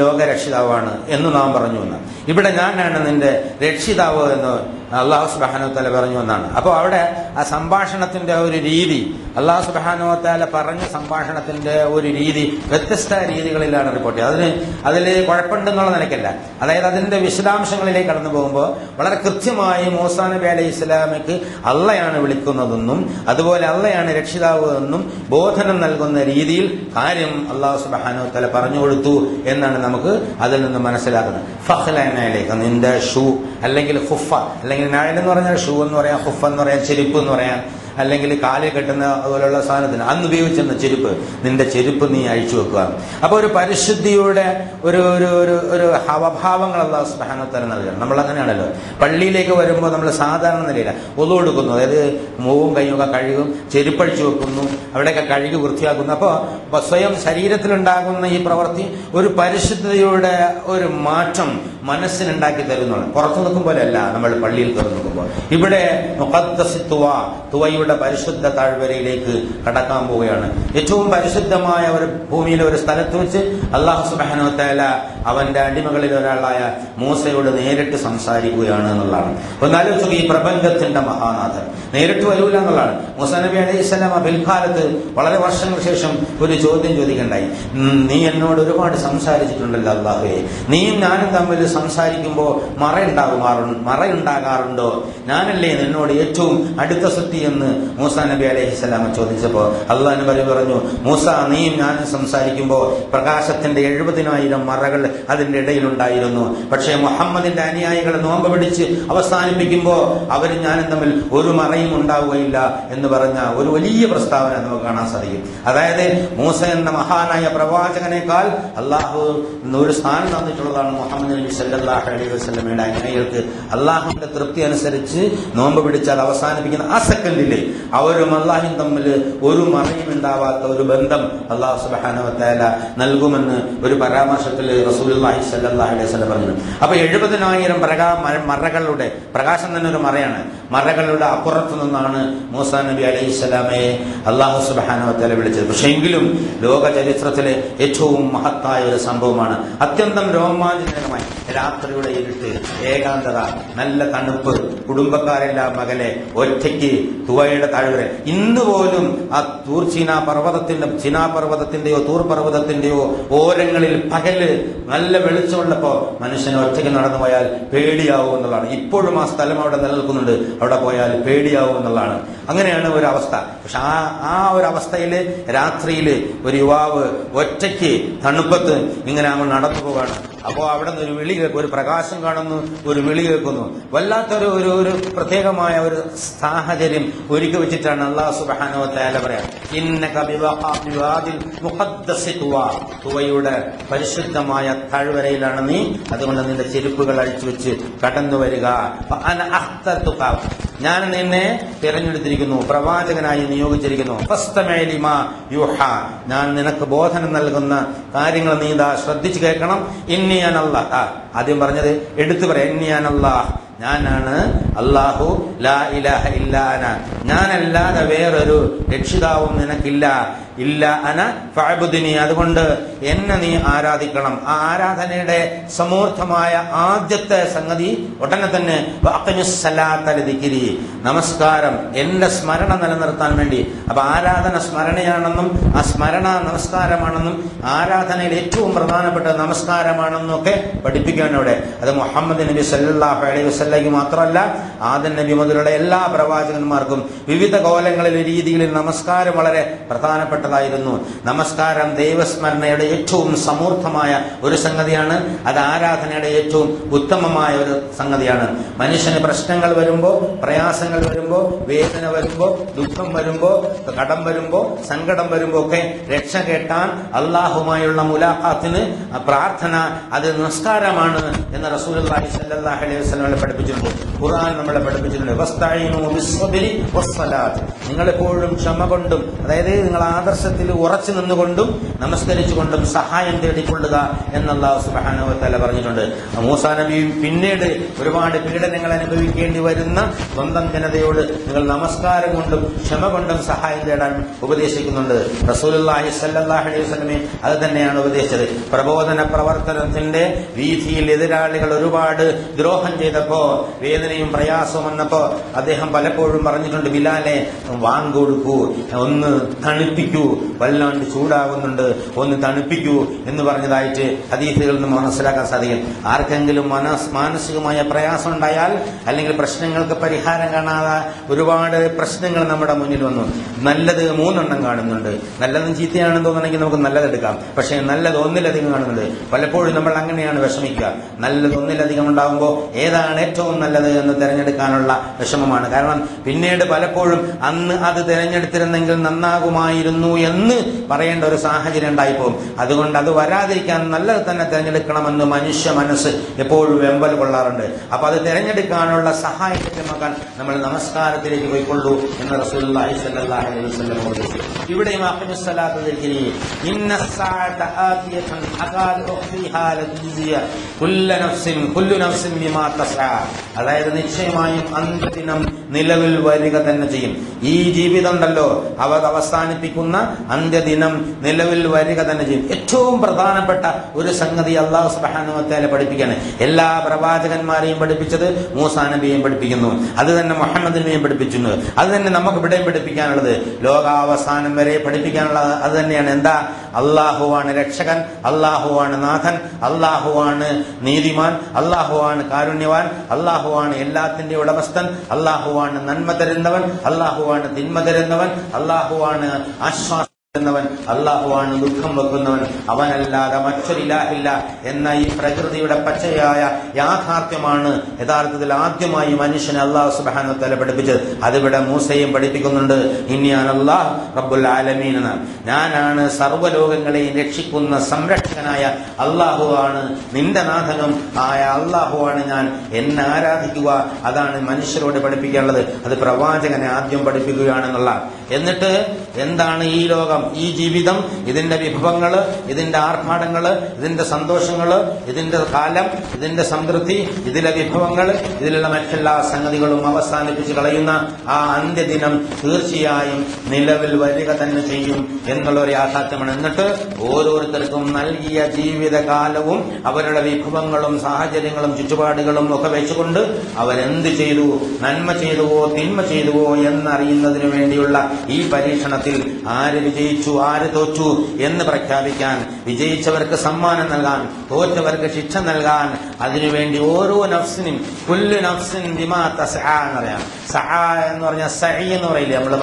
A: ലോക രക്ഷിതാവാണ് എന്ന് നാം പറഞ്ഞു എന്നാണ്. ഇവിടെ ഞാനാണ് നിന്റെ രക്ഷിതാവ് എന്ന് അല്ലാഹു സുബ്ഹാനഹു വ തആല പറഞ്ഞു എന്നാണ്. അപ്പോൾ അവിടെ ആ സംഭാഷണത്തിന്റെ ഒരു രീതി, അല്ലാഹു സുബ്ഹാനഹു വ തആല പറഞ്ഞ സംഭാഷണത്തിന്റെ ഒരു രീതി വ്യത്യസ്ത രീതികളിലാണ് റിപ്പോർട്ട് ചെയ്യുന്നത്. അതിൽ കുഴപ്പമുണ്ടെന്നുള്ള നിലയ്ക്കല്ല, അതായത് അതിന്റെ വിശദാംശങ്ങളിലേക്ക് കടന്നു പോകുമ്പോൾ വളരെ കൃത്യമായി മൂസാ നബി അലൈഹി ഇസ്ലാമിക്ക് അള്ളയാണ് വിളിക്കുന്നതെന്നും അതുപോലെ അള്ളയാണ് രക്ഷിതാവ് എന്നും ബോധനം നൽകുന്ന രീതിയിൽ കാര്യം അല്ലാഹു സുബ്ഹാനഹു വ തആല പറഞ്ഞു കൊടുത്തു എന്നാണ് നമുക്ക് അതിൽ നിന്ന് മനസ്സിലാക്കുന്നത്. ഫഖ്ലനയിലേക്ക് നിന്റെ ഷൂ അല്ലെങ്കിൽ ഖുഫ, അല്ലെങ്കിൽ നഅൽ എന്ന് പറഞ്ഞാൽ ഷൂ എന്ന് പറയാം, ഖുഫ എന്ന് പറയാം, ചെരുപ്പ് എന്ന് പറയാം, അല്ലെങ്കിൽ കാലിൽ കെട്ടുന്ന അതുപോലുള്ള സാധനത്തിന് അന്ന് ഉപയോഗിച്ചിരുന്ന ചെരുപ്പ്, നിന്റെ ചെരുപ്പ് നീ അഴിച്ചു വെക്കുക. അപ്പൊ ഒരു പരിശുദ്ധിയുടെ ഒരു ഒരു ഒരു ഹവഭാവങ്ങൾ അല്ലാഹു സുബ്ഹാനഹു വ തആല നൽകണം. നമ്മൾ അങ്ങനെയാണല്ലോ, പള്ളിയിലേക്ക് വരുമ്പോൾ നമ്മൾ സാധാരണ നിലയില്ല ഒളു എടുക്കുന്നു, അതായത് മൂവും കൈയൊക്കെ കഴുകും, ചെരുപ്പഴിച്ചു വെക്കുന്നു, അവിടെയൊക്കെ കഴുകി വൃത്തിയാക്കുന്നു. അപ്പോൾ സ്വയം ശരീരത്തിലുണ്ടാകുന്ന ഈ പ്രവൃത്തി ഒരു പരിശുദ്ധിയുടെ ഒരു മാറ്റം മനസ്സിനുണ്ടാക്കി തരുന്നതാണ്. പുറത്തു നിൽക്കുമ്പോൾ അല്ല, നമ്മൾ പള്ളിയിൽ തുറന്നു നിൽക്കുമ്പോൾ. ഇവിടെ തുവയുടെ പരിശുദ്ധ താഴ്വരയിലേക്ക് കടക്കാൻ പോവുകയാണ്. ഏറ്റവും പരിശുദ്ധമായ ഒരു ഭൂമിയിലെ ഒരു സ്ഥലത്ത് വെച്ച് അല്ലാഹു സുബ്ഹാനഹു വ തആല അവന്റെ അടിമകളിൽ ഒരാളായ മൂസയോട് നേരിട്ട് സംസാരിക്കുകയാണ് എന്നുള്ളതാണ്. ഒന്നാലോചിച്ചു, ഈ പ്രപഞ്ചത്തിന്റെ മഹാനാഥൻ നേരിട്ട് വരൂല എന്നുള്ളതാണ്. മൂസാ നബി അലൈഹി സ്വലാം പിൽക്കാലത്ത് വളരെ വർഷങ്ങൾക്ക് ശേഷം ഒരു ചോദ്യം ചോദിക്കണ്ടായി. നീ എന്നോട് ഒരുപാട് സംസാരിച്ചിട്ടുണ്ടല്ലോ അല്ലാഹുവേ, നീയും ഞാനും തമ്മിൽ സംസാരിക്കുമ്പോൾ മറയുണ്ടാകാറുണ്ടോ? ഞാനല്ലേ നിന്നോട് ഏറ്റവും അടുത്ത സൃഷ്ടി എന്ന് മൂസാ നബി അലൈഹി സ്വലാം ചോദിച്ചപ്പോ അല്ലാഹു നബി പറഞ്ഞു, മൂസ നീയും ഞാനും സംസാരിക്കുമ്പോൾ പ്രകാശത്തിന്റെ 70,000 മറകൾ അതിന്റെ ഇടയിലുണ്ടായിരുന്നു. പക്ഷേ മുഹമ്മദിന്റെ അനുയായികൾ നോമ്പ് പിടിച്ച് അവസാനിപ്പിക്കുമ്പോൾ അവരും ഞാനും തമ്മിൽ ഒരു മറയും ഉണ്ടാവുകയില്ല എന്ന് പറഞ്ഞ ഒരു വലിയ പ്രസ്താവന നമുക്ക് കാണാൻ സാധിക്കും. അതായത് മൂസ എന്ന മഹാനായ പ്രവാചകനേക്കാൾ അള്ളാഹു ഒരു സ്ഥാനം തന്നിട്ടുള്ളതാണ് മുഹമ്മദ് നബി സല്ലല്ലാഹു അലൈഹി വസല്ലമയുടെ അനുയായികൾക്ക്. അള്ളാഹുവിന്റെ തൃപ്തി അനുസരിച്ച് നോമ്പ് പിടിച്ചാൽ അവസാനിപ്പിക്കുന്ന ആ സെക്കൻഡില് അവരും അള്ളാഹും തമ്മിൽ ഒരു മറയും ഉണ്ടാവാത്ത ഒരു ബന്ധം അള്ളാഹു സുബ്ഹാനഹു വ തആല നൽകുമെന്ന് ഒരു പരാമർശത്തിൽ റസൂലുള്ളാഹി സ്വല്ലല്ലാഹു അലൈഹി വസല്ലം പറഞ്ഞു. അപ്പൊ 70,000 മറകളുടെ പ്രകാശം തന്നെ ഒരു മറയാണ്. മറകളുടെ അപ്പുറത്തു നിന്നാണ് മൂസാ നബി അലൈഹി സ്വലാമയെ അള്ളാഹു സുബ്ഹാനഹു വ തആല വിളിച്ചത്. പക്ഷെ എങ്കിലും ലോക ചരിത്രത്തിലെ ഏറ്റവും മഹത്തായ ഒരു സംഭവമാണ്. അത്യന്തം രോമാഞ്ചകരമായി രാത്രിയുടെ ഇരുട്ട്, ഏകാന്തത, നല്ല തണുപ്പ്, കുടുംബക്കാരെല്ലാം മകലെ ഒറ്റയ്ക്ക് തുവയുടെ താഴ്വര. ഇന്ന് പോലും ആ ചീനാ പർവ്വതത്തിന്റെയോ തൂർ പർവ്വതത്തിന്റെയോ ഓരങ്ങളിൽ പകല് നല്ല വെളിച്ചമുള്ളപ്പോ മനുഷ്യന് ഒറ്റയ്ക്ക് നടന്നു പോയാൽ പേടിയാവും എന്നുള്ളതാണ്. ഇപ്പോഴും ആ സ്ഥലം അവിടെ നിലനിൽക്കുന്നുണ്ട്. അവിടെ പോയാൽ പേടിയാവും എന്നുള്ളതാണ്. അങ്ങനെയാണ് ഒരു അവസ്ഥ. പക്ഷെ ആ ഒരു അവസ്ഥയില് രാത്രിയില് ഒരു യുവാവ് ഒറ്റയ്ക്ക് തണുപ്പത്ത് ഇങ്ങനെ അങ്ങ് നടന്നു പോവാണ്. അപ്പോ അവിടെ നിന്ന് ഒരു വിളി കേൾക്കും, ഒരു പ്രകാശം കാണുന്നു, ഒരു വിളി കേൾക്കുന്നു. വല്ലാത്തൊരു ഒരു പ്രത്യേകമായ ഒരു സാഹചര്യം ഒരുക്കി വെച്ചിട്ടാണ് അല്ലാഹു സുബ്ഹാനഹു വ തആല പറയാം, ഇന്നക ബിവാദിൽ മുഖദ്ദസി തുവയുടെ പരിശുദ്ധമായ താഴ്വരയിലാണ് നീ, അതുകൊണ്ട് നിന്റെ ചെരുപ്പുകൾ അഴിച്ചു വെച്ച് കടന്നു വരിക. ഞാൻ നിന്നെ തിരഞ്ഞെടുത്തിരിക്കുന്നു, പ്രവാചകനായി നിയോഗിച്ചിരിക്കുന്നു. ഞാൻ നിനക്ക് ബോധനം നൽകുന്ന കാര്യങ്ങൾ നീ ശ്രദ്ധിച്ചു കേൾക്കണം. ആദ്യം പറഞ്ഞത് എടുത്തു പറയാം, ഞാനാണ് അല്ലാഹു, ലാ ഇലാഹ ഇല്ലാ അന, ഞാനല്ലാതെ വേറൊരു രക്ഷിതാവും നിനക്കില്ല, ഇല്ല അന ഫഅബ്ദുനി, അതുകൊണ്ട് എന്നെ നീ ആരാധിക്കണം. ആ ആരാധനയുടെ സമൂർദ്ധമായ ആദ്യത്തെ സംഗതി ഉടനെ തന്നെ വഅഖിമിസ്സലാത്ത ലിദിക്രി, നമസ്കാരം എന്റെ സ്മരണ നിലനിർത്താൻ വേണ്ടി. അപ്പൊ ആരാധന സ്മരണയാണെന്നും ആ സ്മരണ നമസ്കാരമാണെന്നും ആരാധനയിൽ ഏറ്റവും പ്രധാനപ്പെട്ട നമസ്കാരമാണെന്നും ഒക്കെ പഠിപ്പിക്കുകയാണ് ഇവിടെ. അത് മുഹമ്മദ് നബി സല്ലല്ലാഹു അലൈഹി വസല്ലമയ്ക്ക് മാത്രമല്ല, ആദം നബി മുതലുള്ള എല്ലാ പ്രവാചകന്മാർക്കും വിവിധ കോലങ്ങളിൽ രീതിയിൽ നമസ്കാരം വളരെ പ്രധാനപ്പെട്ടതായിരുന്നു. നമസ്കാരം ദൈവസ്മരണയുടെ ഏറ്റവും സമൂർദ്ധമായ ഒരു സംഗതിയാണ്. അത് ആരാധനയുടെ ഏറ്റവും ഉത്തമമായ ഒരു സംഗതിയാണ്. മനുഷ്യന് പ്രശ്നങ്ങൾ വരുമ്പോ, പ്രയാസങ്ങൾ വരുമ്പോ, വേദന വരുമ്പോ, ദുഃഖം വരുമ്പോ, കടം വരുമ്പോ, സങ്കടം വരുമ്പോ ഒക്കെ രക്ഷ കേട്ടാൻ അള്ളാഹുമായുള്ള മുലാഖാത്തിന് പ്രാർത്ഥന അത് നമസ്കാരമാണ് എന്ന് റസൂലുള്ളാഹി സ്വല്ലല്ലാഹു അലൈഹി വസല്ലം പഠിപ്പിച്ചിട്ടുണ്ട്. ഖുർആൻ നമ്മളെ പഠിപ്പിച്ചിട്ടുണ്ട്. വസ്തഈനു ബിസ്സബ്രി വസ്സലാത്ത്, നിങ്ങൾ എപ്പോഴും ക്ഷമ കൊണ്ടും, അതായത് നിങ്ങൾ ആദർശത്തിൽ ഉറച്ചു നിന്നുകൊണ്ടും നമസ്കരിച്ചുകൊണ്ടും സഹായം തേടിക്കൊള്ളുക എന്ന് അല്ലാഹു സുബ്ഹാനഹു വ തആല പറഞ്ഞിട്ടുണ്ട്. മൂസാ നബി പിന്നീട് ഒരുപാട് പീഡനങ്ങൾ അനുഭവിക്കേണ്ടി വരുന്ന സ്വന്തം ജനതയോട് നിങ്ങൾ നമസ്കാരം കൊണ്ടും ക്ഷമ കൊണ്ടും സഹായം തേടാൻ ഉപദേശിക്കുന്നുണ്ട്. റസൂലുള്ളാഹി സ്വല്ലല്ലാഹു അലൈഹി വസല്ലമയെ അത് തന്നെയാണ് ഉപദേശിച്ചത്. പ്രബോധന പ്രവർത്തനത്തിന്റെ വീഥിയിൽ എതിരാളികൾ ഒരുപാട് ദ്രോഹം ചെയ്തപ്പോ, വേദനയും പ്രയാസവും വന്നപ്പോ അദ്ദേഹം പലപ്പോഴും പറഞ്ഞിട്ടുണ്ട്, ബിലാലെ വാങ്കൊടുക്കൂ, ഒന്ന് തണുപ്പിക്കൂ, വല്ലാണ്ട് ചൂടാകുന്നുണ്ട്, ഒന്ന് തണുപ്പിക്കൂ എന്ന് പറഞ്ഞതായിട്ട് ഹദീസുകളിൽ നിന്ന് മനസ്സിലാക്കാൻ സാധിക്കും. ആർക്കെങ്കിലും മാനസികമായ പ്രയാസം ഉണ്ടായാൽ, അല്ലെങ്കിൽ പ്രശ്നങ്ങൾക്ക് പരിഹാരം കാണാതെ ഒരുപാട് പ്രശ്നങ്ങൾ നമ്മുടെ മുന്നിൽ വന്നു, നല്ലത് 3 എണ്ണം കാണുന്നുണ്ട്. നല്ലതും ചീത്തയാണെന്ന് തോന്നണമെങ്കിൽ നമുക്ക് നല്ലതെടുക്കാം, പക്ഷേ നല്ലത് ഒന്നിലധികം കാണുന്നുണ്ട്. പലപ്പോഴും നമ്മൾ അങ്ങനെയാണ് വിഷമിക്കുക. നല്ലത് ഒന്നിലധികം ഉണ്ടാകുമ്പോൾ ഏതാണ് ഏറ്റവും നല്ലത് എന്ന് തിരഞ്ഞെടുക്കാനുള്ള വിഷമമാണ്. കാരണം പിന്നീട് പലപ്പോഴും അന്ന് അത് തിരഞ്ഞെടുത്തിരുന്നെങ്കിൽ നന്നാകുമായിരുന്നു എന്ന് പറയേണ്ട ഒരു സാഹചര്യം ഉണ്ടായിപ്പോകും. അതുകൊണ്ട് അത് വരാതിരിക്കാൻ നല്ലത് തന്നെ തിരഞ്ഞെടുക്കണമെന്ന് മനുഷ്യ മനസ്സ് എപ്പോഴും വെമ്പൽ കൊള്ളാറുണ്ട്. അപ്പൊ അത് തിരഞ്ഞെടുക്കാനുള്ള സഹായം ലഭ്യമാക്കാൻ നമ്മൾ നമസ്കാരത്തിലേക്ക് പോയിക്കൊള്ളൂ എന്ന് റസൂലുള്ളാഹി സ്വല്ലല്ലാഹു അലൈഹി വസല്ലം പറഞ്ഞു. ഇവിടെയും അഖിമിസ്സലാത്ത ദിക്രി, ഇന്നസ്സഅത ആതിയതൻ അഖാൽ ഉഖ്ഫിഹാ ലതുജിയ കുല്ലു നഫ്സിൻ ബിമാ തസ്ആ, അതായത് നിശ്ചയമായും അന്ത്യദിനം നിലവിൽ വരിക തന്നെ ചെയ്യും. ഈ ജീവിതം ഉണ്ടല്ലോ, അവ അവസാനിപ്പിക്കുന്ന അന്ത്യദിനം നിലവിൽ വരിക തന്നെ ചെയ്യും. ഏറ്റവും പ്രധാനപ്പെട്ട ഒരു സംഗതി അല്ലാഹു സുബ്ഹാനഹു വ തആല പഠിപ്പിക്കുകയാണ്. എല്ലാ പ്രവാചകന്മാരെയും പഠിപ്പിച്ചത് മൂസാ നബിയെയും പഠിപ്പിക്കുന്നു, അത് തന്നെ മുഹമ്മദ് നബിയെയും പഠിപ്പിക്കുന്നു, അത് തന്നെ നമുക്ക് ഇവിടെയും പഠിപ്പിക്കാനുള്ളത്, ലോകാവസാനം വരെ പഠിപ്പിക്കാനുള്ളത് അത് തന്നെയാണ്. എന്താ? അള്ളാഹുവാണ് രക്ഷകൻ, അള്ളാഹുവാണ് നാഥൻ, അള്ളാഹുവാണ് നീതിമാൻ, അള്ളാഹുവാണ് കാരുണ്യവാൻ, അള്ളാഹുവാണ് എല്ലാത്തിന്റെ ഉടമസ്ഥൻ, അള്ളാഹുവാണ് നന്മ തരുന്നവൻ, അള്ളാഹുവാണ് തിന്മ തരുന്നവൻ, അള്ളാഹുവാണ് ആശ്വാസം വൻ, അള്ളാഹുവാണ് ദുഃഖം വെക്കുന്നവൻ, അവനല്ലാതെ മറ്റൊരിലാഹില്ല എന്ന ഈ പ്രകൃതിയുടെ പച്ചയായ യാഥാർത്ഥ്യമാണ് യഥാർത്ഥത്തിൽ ആദ്യമായി മനുഷ്യനെ അള്ളാഹു സുബ്ഹാനഹു വ തആല പഠിപ്പിച്ചത്. അതിവിടെ മൂസയും പഠിപ്പിക്കുന്നുണ്ട്. ഇന്നിയാൻ അല്ലാഹ് റബ്ബുൽ ആലമീൻ, ഞാനാണ് സർവ്വലോകങ്ങളെയും രക്ഷിക്കുന്ന സംരക്ഷകനായ അള്ളാഹുവാണ്, നിന്റെ നാഥനും ആയ അള്ളാഹുവാണ് ഞാൻ, എന്നെ ആരാധിക്കുക. അതാണ് മനുഷ്യരോട് പഠിപ്പിക്കാനുള്ളത്. അത് പ്രവാചകനെ ആദ്യം പഠിപ്പിക്കുകയാണെന്നുള്ള. എന്നിട്ട് എന്താണ് ഈ ലോകം, ഈ ജീവിതം, ഇതിന്റെ വിഭവങ്ങള്, ഇതിന്റെ ആർഭാടങ്ങള്, ഇതിന്റെ സന്തോഷങ്ങള്, ഇതിന്റെ കാലം, ഇതിന്റെ സംതൃപ്തി, ഇതിലെ വിഭവങ്ങൾ, ഇതിലുള്ള മറ്റെല്ലാ സംഗതികളും അവസാനിപ്പിച്ച് കളയുന്ന ആ അന്ത്യദിനം തീർച്ചയായും നിലവിൽ വരിക തന്നെ ചെയ്യും എന്നുള്ള ഒരു യാഥാർത്ഥ്യമാണ്. എന്നിട്ട് ഓരോരുത്തർക്കും നൽകിയ ജീവിതകാലവും അവരുടെ വിഭവങ്ങളും സാഹചര്യങ്ങളും ചുറ്റുപാടുകളും ഒക്കെ വെച്ചുകൊണ്ട് അവരെന്ത് ചെയ്തു, നന്മ ചെയ്തുവോ തിന്മ ചെയ്തുവോ എന്നറിയുന്നതിനു വേണ്ടിയുള്ള ഈ പരീക്ഷണത്തിൽ ആര് വിജയിച്ചു ആര് തോറ്റു എന്ന് പ്രഖ്യാപിക്കാൻ, വിജയിച്ചവർക്ക് സമ്മാനം നൽകാൻ, തോറ്റവർക്ക് ശിക്ഷ നൽകാൻ, അതിനുവേണ്ടി ഓരോ നഫ്സിനും കുല്ലു നഫ്സിൻ ബിമാ തസ്ആ എന്ന് പറയാം. സഅ എന്ന് പറഞ്ഞാൽ സഈ എന്ന് പറയില്ലേ, നമ്മൾ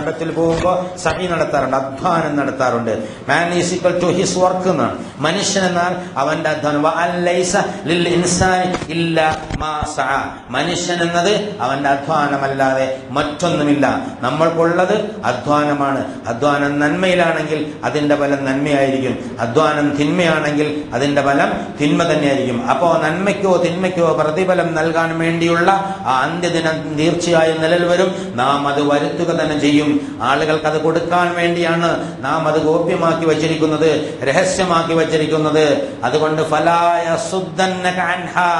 A: മക്കൾ പോകുമ്പോൾ സഈ നടത്താറുണ്ട്, അധ്വാനം നടത്താറുണ്ട്. Man is equal to his work എന്നാണ്. മനുഷ്യൻ എന്നാൽ അവന്റെ അധ്വാനം. വഅലൈസ ലിൽ ഇൻസാനി ഇല്ലാ മാ സഅ, മനുഷ്യൻ എന്നത് അവന്റെ അധ്വാനമല്ലാതെ മറ്റൊന്നുമില്ല. നമ്മൾക്കുള്ളത് അധ്വാനമാണ്. അധ്വാനം നന്മയിലാണെങ്കിൽ അതിന്റെ ഫലം നന്മയായിരിക്കും, അധ്വാനം തിന്മയാണെങ്കിൽ അതിന്റെ ഫലം തിന്മ തന്നെയായിരിക്കും. അപ്പോ നന്മയ്ക്കോ തിന്മയ്ക്കോ പ്രതിഫലം നൽകാൻ വേണ്ടിയുള്ള ആ അന്ത്യദിനം തീർച്ചയായും നിലവിൽ വരും. നാം അത് വരുത്തുക തന്നെ ചെയ്യും. ആളുകൾക്ക് അത് കൊടുക്കാൻ വേണ്ടിയാണ് നാം അത് ഗോപ്യമാക്കി വച്ചിരിക്കുന്നത്, രഹസ്യമാക്കി വച്ചിരിക്കുന്നത്. അതുകൊണ്ട് ഫലാ യസുദ്ദന്നക അൻഹാ,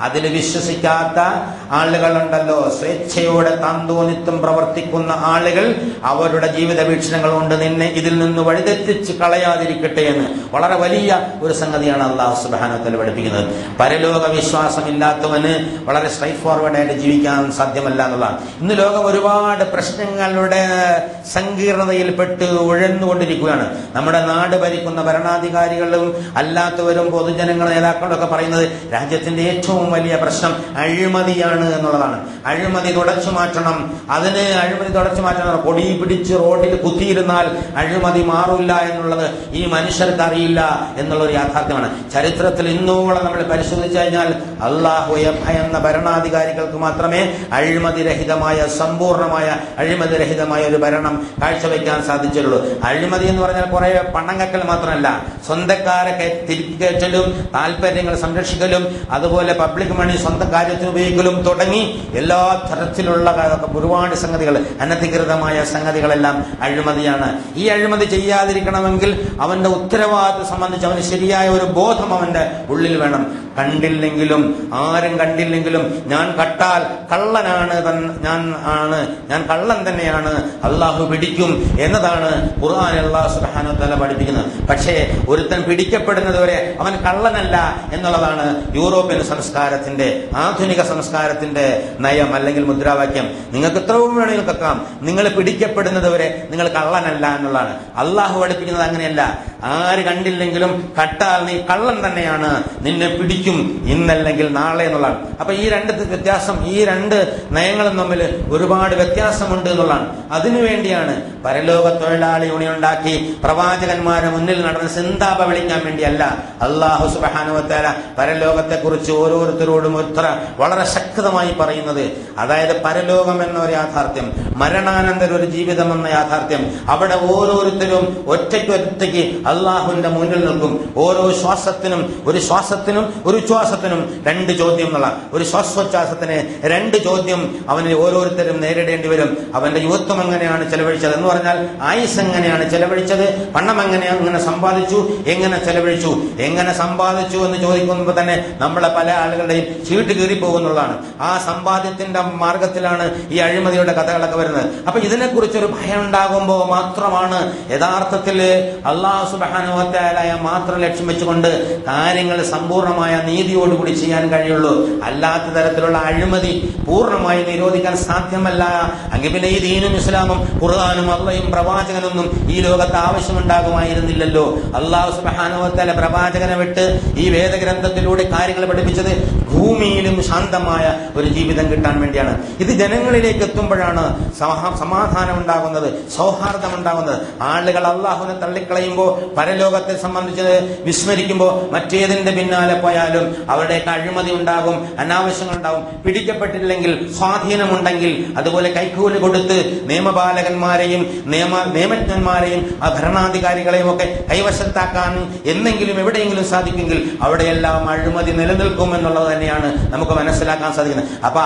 A: അതിൽ വിശ്വസിക്കാത്ത ആളുകളുണ്ടല്ലോ, സ്വേച്ഛയോടെ താന്തോന്നിത്വം പ്രവർത്തിക്കുന്ന ആളുകൾ, അവരുടെ ജീവിത വീക്ഷണങ്ങൾ കൊണ്ട് നിന്നെ ഇതിൽ നിന്ന് വഴിതെറ്റിച്ച് കളയാതിരിക്കട്ടെ എന്ന് വളരെ വലിയ ഒരു സംഗതിയാണ് അല്ലാഹു സുബ്ഹാനഹു വ തആല പഠിപ്പിക്കുന്നത്. പരലോക വിശ്വാസമില്ലാത്തവന് വളരെ സ്ട്രൈറ്റ് ഫോർവേഡ് ആയിട്ട് ജീവിക്കാൻ സാധ്യമല്ല എന്നുള്ളതാണ്. ഇന്ന് ലോകം ഒരുപാട് പ്രശ്നങ്ങളുടെ സങ്കീർണതയിൽപ്പെട്ട് ഉഴന്നുകൊണ്ടിരിക്കുകയാണ്. നമ്മുടെ നാട് ഭരിക്കുന്ന ഭരണാധികാരികളും അല്ലാത്തവരും പൊതുജനങ്ങൾ നേതാക്കളും ഒക്കെ പറയുന്നത് രാജ്യത്തിന്റെ ഏറ്റവും വലിയ പ്രശ്നം അഴിമതിയാണ് എന്നുള്ളതാണ്. അഴിമതി തുടച്ചു മാറ്റണം. അതിന് അഴിമതി തുടച്ചു മാറ്റണം. കൊടി പിടിച്ച് റോഡിൽ കുത്തിയിരുന്നാൽ അഴിമതി മാറില്ല എന്നുള്ളത് ഈ മനുഷ്യർക്ക് അറിയില്ല എന്നുള്ളൊരു യാഥാർത്ഥ്യമാണ്. ചരിത്രത്തിൽ ഇന്നോളം നമ്മൾ പരിശോധിച്ചു കഴിഞ്ഞാൽ അല്ലാഹുവെ ഭയന്ന ഭരണാധികാരികൾക്ക് മാത്രമേ അഴിമതിരഹിതമായ സമ്പൂർണമായ അഴിമതിരഹിതമായ ഒരു ഭരണം കാഴ്ചവെക്കാൻ സാധിച്ചുള്ളൂ. അഴിമതി എന്ന് പറഞ്ഞാൽ കുറെ പണങ്ങക്കൽ മാത്രമല്ല, സ്വന്തക്കാരെ തിരികേറ്റലും താല്പര്യങ്ങൾ സംരക്ഷിക്കലും അതുപോലെ പബ്ലിക് മണി സ്വന്തം കാര്യത്തിന് ഉപയോഗിക്കലും തുടങ്ങി എല്ലാ തരത്തിലുള്ള ഒരുപാട് സംഗതികൾ, അനധികൃതമായ സംഗതികളെല്ലാം അഴിമതിയാണ്. ഈ അഴിമതി ചെയ്യാതിരിക്കണമെങ്കിൽ അവന്റെ ഉത്തരവാദിത്വം സംബന്ധിച്ച് അവന് ശരിയായ ഒരു ബോധം അവന്റെ ഉള്ളിൽ വേണം. കണ്ടില്ലെങ്കിലും ആരും കണ്ടില്ലെങ്കിലും ഞാൻ കട്ടാൽ കള്ളനാണ്, ഞാൻ കള്ളൻ തന്നെയാണ്, അള്ളാഹു പിടിക്കും എന്നതാണ് ഖുർആൻ അല്ലാഹു സുബ്ഹാനഹു വ തആല പഠിപ്പിക്കുന്നത്. പക്ഷേ ഒരുത്തൻ പിടിക്കപ്പെടുന്നത് വരെ അവൻ കള്ളനല്ല എന്നുള്ളതാണ് യൂറോപ്യൻ സംസ്കാരത്തിന്റെ, ആധുനിക സംസ്കാരത്തിന്റെ നയം അല്ലെങ്കിൽ മുദ്രാവാക്യം. നിങ്ങൾക്ക് എത്രയും വേണമെങ്കിൽ കക്കാം, നിങ്ങൾ പിടിക്കപ്പെടുന്നത് വരെ നിങ്ങൾ കള്ളനല്ല എന്നുള്ളതാണ്. അള്ളാഹു പഠിപ്പിക്കുന്നത് അങ്ങനെയല്ല. ആര് കണ്ടില്ലെങ്കിലും കട്ടാൽ നീ കള്ളൻ തന്നെയാണ്, നിന്നെ പിടിക്കും ഇന്നല്ലെങ്കിൽ നാളെ എന്നുള്ളതാണ്. അപ്പൊ ഈ രണ്ട് വ്യത്യാസം, ഈ രണ്ട് നയങ്ങളും തമ്മിൽ ഒരുപാട് വ്യത്യാസമുണ്ട് എന്നുള്ളതാണ്. അതിനുവേണ്ടിയാണ് പരലോക തൊഴിലാളി യൂണിയൻ ഉണ്ടാക്കി പ്രവാചകന്മാരെ മുന്നിൽ നടന്ന് സിന്താപ വിളിക്കാൻ വേണ്ടിയല്ല അല്ലാഹു സുബ്ഹാനഹു വ തആല പരലോകത്തെ കുറിച്ച് ഓരോരുത്തരോടും വളരെ ശക്തമായി പറയുന്നത്. അതായത് പരലോകം എന്നൊരു യാഥാർത്ഥ്യം, മരണാനന്തര ഒരു ജീവിതം എന്ന യാഥാർത്ഥ്യം. അവിടെ ഓരോരുത്തരും ഒറ്റയ്ക്ക് അള്ളാഹുവിന്റെ മുന്നിൽ നിൽക്കും. ഓരോ ശ്വാസത്തിനും ഒരു ശ്വാസത്തിനും രണ്ട് ചോദ്യം എന്നുള്ള, ഒരു ശ്വാസോച്ഛ്വാസത്തിന് രണ്ട് ചോദ്യം അവന് ഓരോരുത്തരും നേരിടേണ്ടി വരും. അവന്റെ യുവത്വം എങ്ങനെയാണ് ചെലവഴിച്ചത് എന്ന് പറഞ്ഞാൽ ആയുസ് എങ്ങനെയാണ് ചെലവഴിച്ചത്, പണം എങ്ങനെ സമ്പാദിച്ചു, എങ്ങനെ ചെലവഴിച്ചു, എങ്ങനെ സമ്പാദിച്ചു എന്ന് ചോദിക്കുമ്പോൾ തന്നെ നമ്മളെ പല ആളുകളുടെയും ചീട്ട് കീറിപ്പോകുന്നുള്ളതാണ്. ആ സമ്പാദ്യത്തിന്റെ മാർഗത്തിലാണ് ഈ അഴിമതിയുടെ കഥകളൊക്കെ വരുന്നത്. അപ്പൊ ഇതിനെക്കുറിച്ചൊരു ഭയം ഉണ്ടാകുമ്പോൾ മാത്രമാണ് യഥാർത്ഥത്തിൽ അല്ലാഹു സുബ്ഹാനഹു വ തആലയെ മാത്രം ലക്ഷ്യം വെച്ചുകൊണ്ട് കാര്യങ്ങൾ സമ്പൂർണമായ നീതിയോടുകൂടി ചെയ്യാൻ കഴിയുള്ളൂ. അല്ലാത്ത തരത്തിലുള്ള അഴിമതി പൂർണ്ണമായി നിരോധിക്കാൻ സാധ്യമല്ല. എങ്കിൽ പിന്നെ ഈ ദീനും ഇസ്ലാമും ഖുർആനും അള്ളയും പ്രവാചകനൊന്നും ഈ ലോകത്ത് ആവശ്യമുണ്ടാകുമായിരുന്നില്ലല്ലോ. അല്ലാഹു സുബ്ഹാനഹു വ തആല പ്രവാചകനെ വിട്ട് ഈ വേദഗ്രന്ഥത്തിലൂടെ കാര്യങ്ങൾ പഠിപ്പിച്ചത് ഭൂമിയിലും ശാന്തമായ ഒരു ജീവിതം കിട്ടാൻ വേണ്ടിയാണ്. ഇത് ജനങ്ങളിലേക്ക് എത്തുമ്പോഴാണ് സമാധാനം ഉണ്ടാകുന്നത്, സൗഹാർദ്ദം ഉണ്ടാകുന്നത്. ആളുകൾ അള്ളാഹുവിനെ തള്ളിക്കളയുമ്പോൾ, പരലോകത്തെ സംബന്ധിച്ച് വിസ്മരിക്കുമ്പോൾ മറ്റേതിന്റെ പിന്നാലെ പോയാലും അവിടേക്ക് അഴിമതി ഉണ്ടാകും, അനാവശ്യങ്ങൾ ഉണ്ടാകും. പിടിക്കപ്പെട്ടില്ലെങ്കിൽ, സ്വാധീനമുണ്ടെങ്കിൽ, അതുപോലെ കൈക്കൂലി കൊടുത്ത് നിയമപാലകന്മാരെയും നിയമജ്ഞന്മാരെയും ഭരണാധികാരികളെയും ഒക്കെ കൈവശത്താക്കാൻ എന്തെങ്കിലും എവിടെയെങ്കിലും സാധിക്കുമെങ്കിൽ അവിടെയെല്ലാം അഴിമതി നിലനിൽക്കും എന്നുള്ളത് തന്നെയാണ് നമുക്ക് മനസ്സിലാക്കാൻ സാധിക്കുന്നത്. അപ്പൊ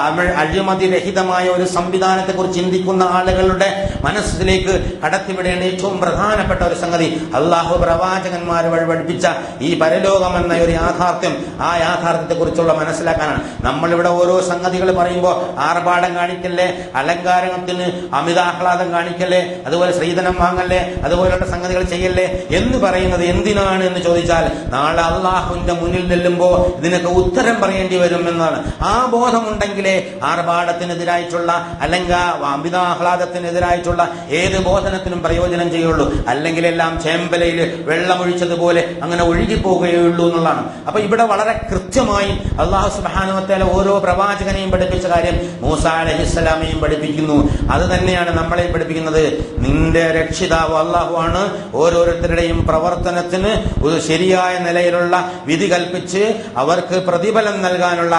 A: അഴിമതി രഹിതമായ ഒരു സംവിധാനത്തെ കുറിച്ച് ചിന്തിക്കുന്ന ആളുകളുടെ മനസ്സിലേക്ക് കടത്തിവിടേണ്ട ഏറ്റവും പ്രധാനപ്പെട്ട ഒരു സംഗതി അള്ളാഹു പ്രവാചകന്മാർ വഴി പഠിപ്പിച്ച ഈ പരലോകം എന്ന ഒരു യാഥാർത്ഥ്യം, ആ യാഥാർത്ഥ്യത്തെ കുറിച്ചുള്ള മനസ്സിലാക്കാനാണ്. നമ്മളിവിടെ ഓരോ സംഗതികൾ പറയുമ്പോൾ ആർഭാടം കാണിക്കല്ലേ, അലങ്കാരത്തിന് അമിതാഹ്ലാദം കാണിക്കല്ലേ, അതുപോലെ സ്ത്രീധനം വാങ്ങല്ലേ, അതുപോലെയുള്ള സംഗതികൾ ചെയ്യല്ലേ എന്ന് പറയുന്നത് എന്തിനാണ് എന്ന് ചോദിച്ചാൽ നാളെ അള്ളാഹുവിന്റെ മുന്നിൽ നില്ലുമ്പോൾ ഇതിനൊക്കെ ഉത്തരം പറയേണ്ടി വരും എന്നാണ്. ആ ബോധമുണ്ടെങ്കിലേ ആർഭാടത്തിനെതിരായിട്ടുള്ള അല്ലെങ്കിൽ അമിതാഹ്ലാദത്തിനെതിരായിട്ടുള്ള ഏത് ബോധനത്തിനും പ്രയോജനം ചെയ്യുള്ളൂ. അല്ലെങ്കിൽ എല്ലാം ചേമ്പലയിൽ വെള്ളമൊഴിച്ചതുപോലെ അങ്ങനെ ഒഴുകിപ്പോകുകയുള്ളൂ എന്നുള്ളതാണ്. അപ്പൊ ഇവിടെ വളരെ കൃത്യമായി അല്ലാഹു സുബ്ഹാനഹു വ തആല ഓരോ പ്രവാചകനെയും പഠിപ്പിച്ച കാര്യം മൂസാ അലൈഹിസ്സലാമയെയും പഠിപ്പിക്കുന്നു. അത് തന്നെയാണ് നമ്മളെ പഠിപ്പിക്കുന്നത്. നിന്റെ രക്ഷിതാവ് അല്ലാഹു ആണ്. ഓരോരുത്തരുടെയും പ്രവർത്തനത്തിന് ഒരു ശരിയായ നിലയിലുള്ള വിധി കൽപ്പിച്ച് അവർക്ക് പ്രതിഫലം നൽകാനുള്ള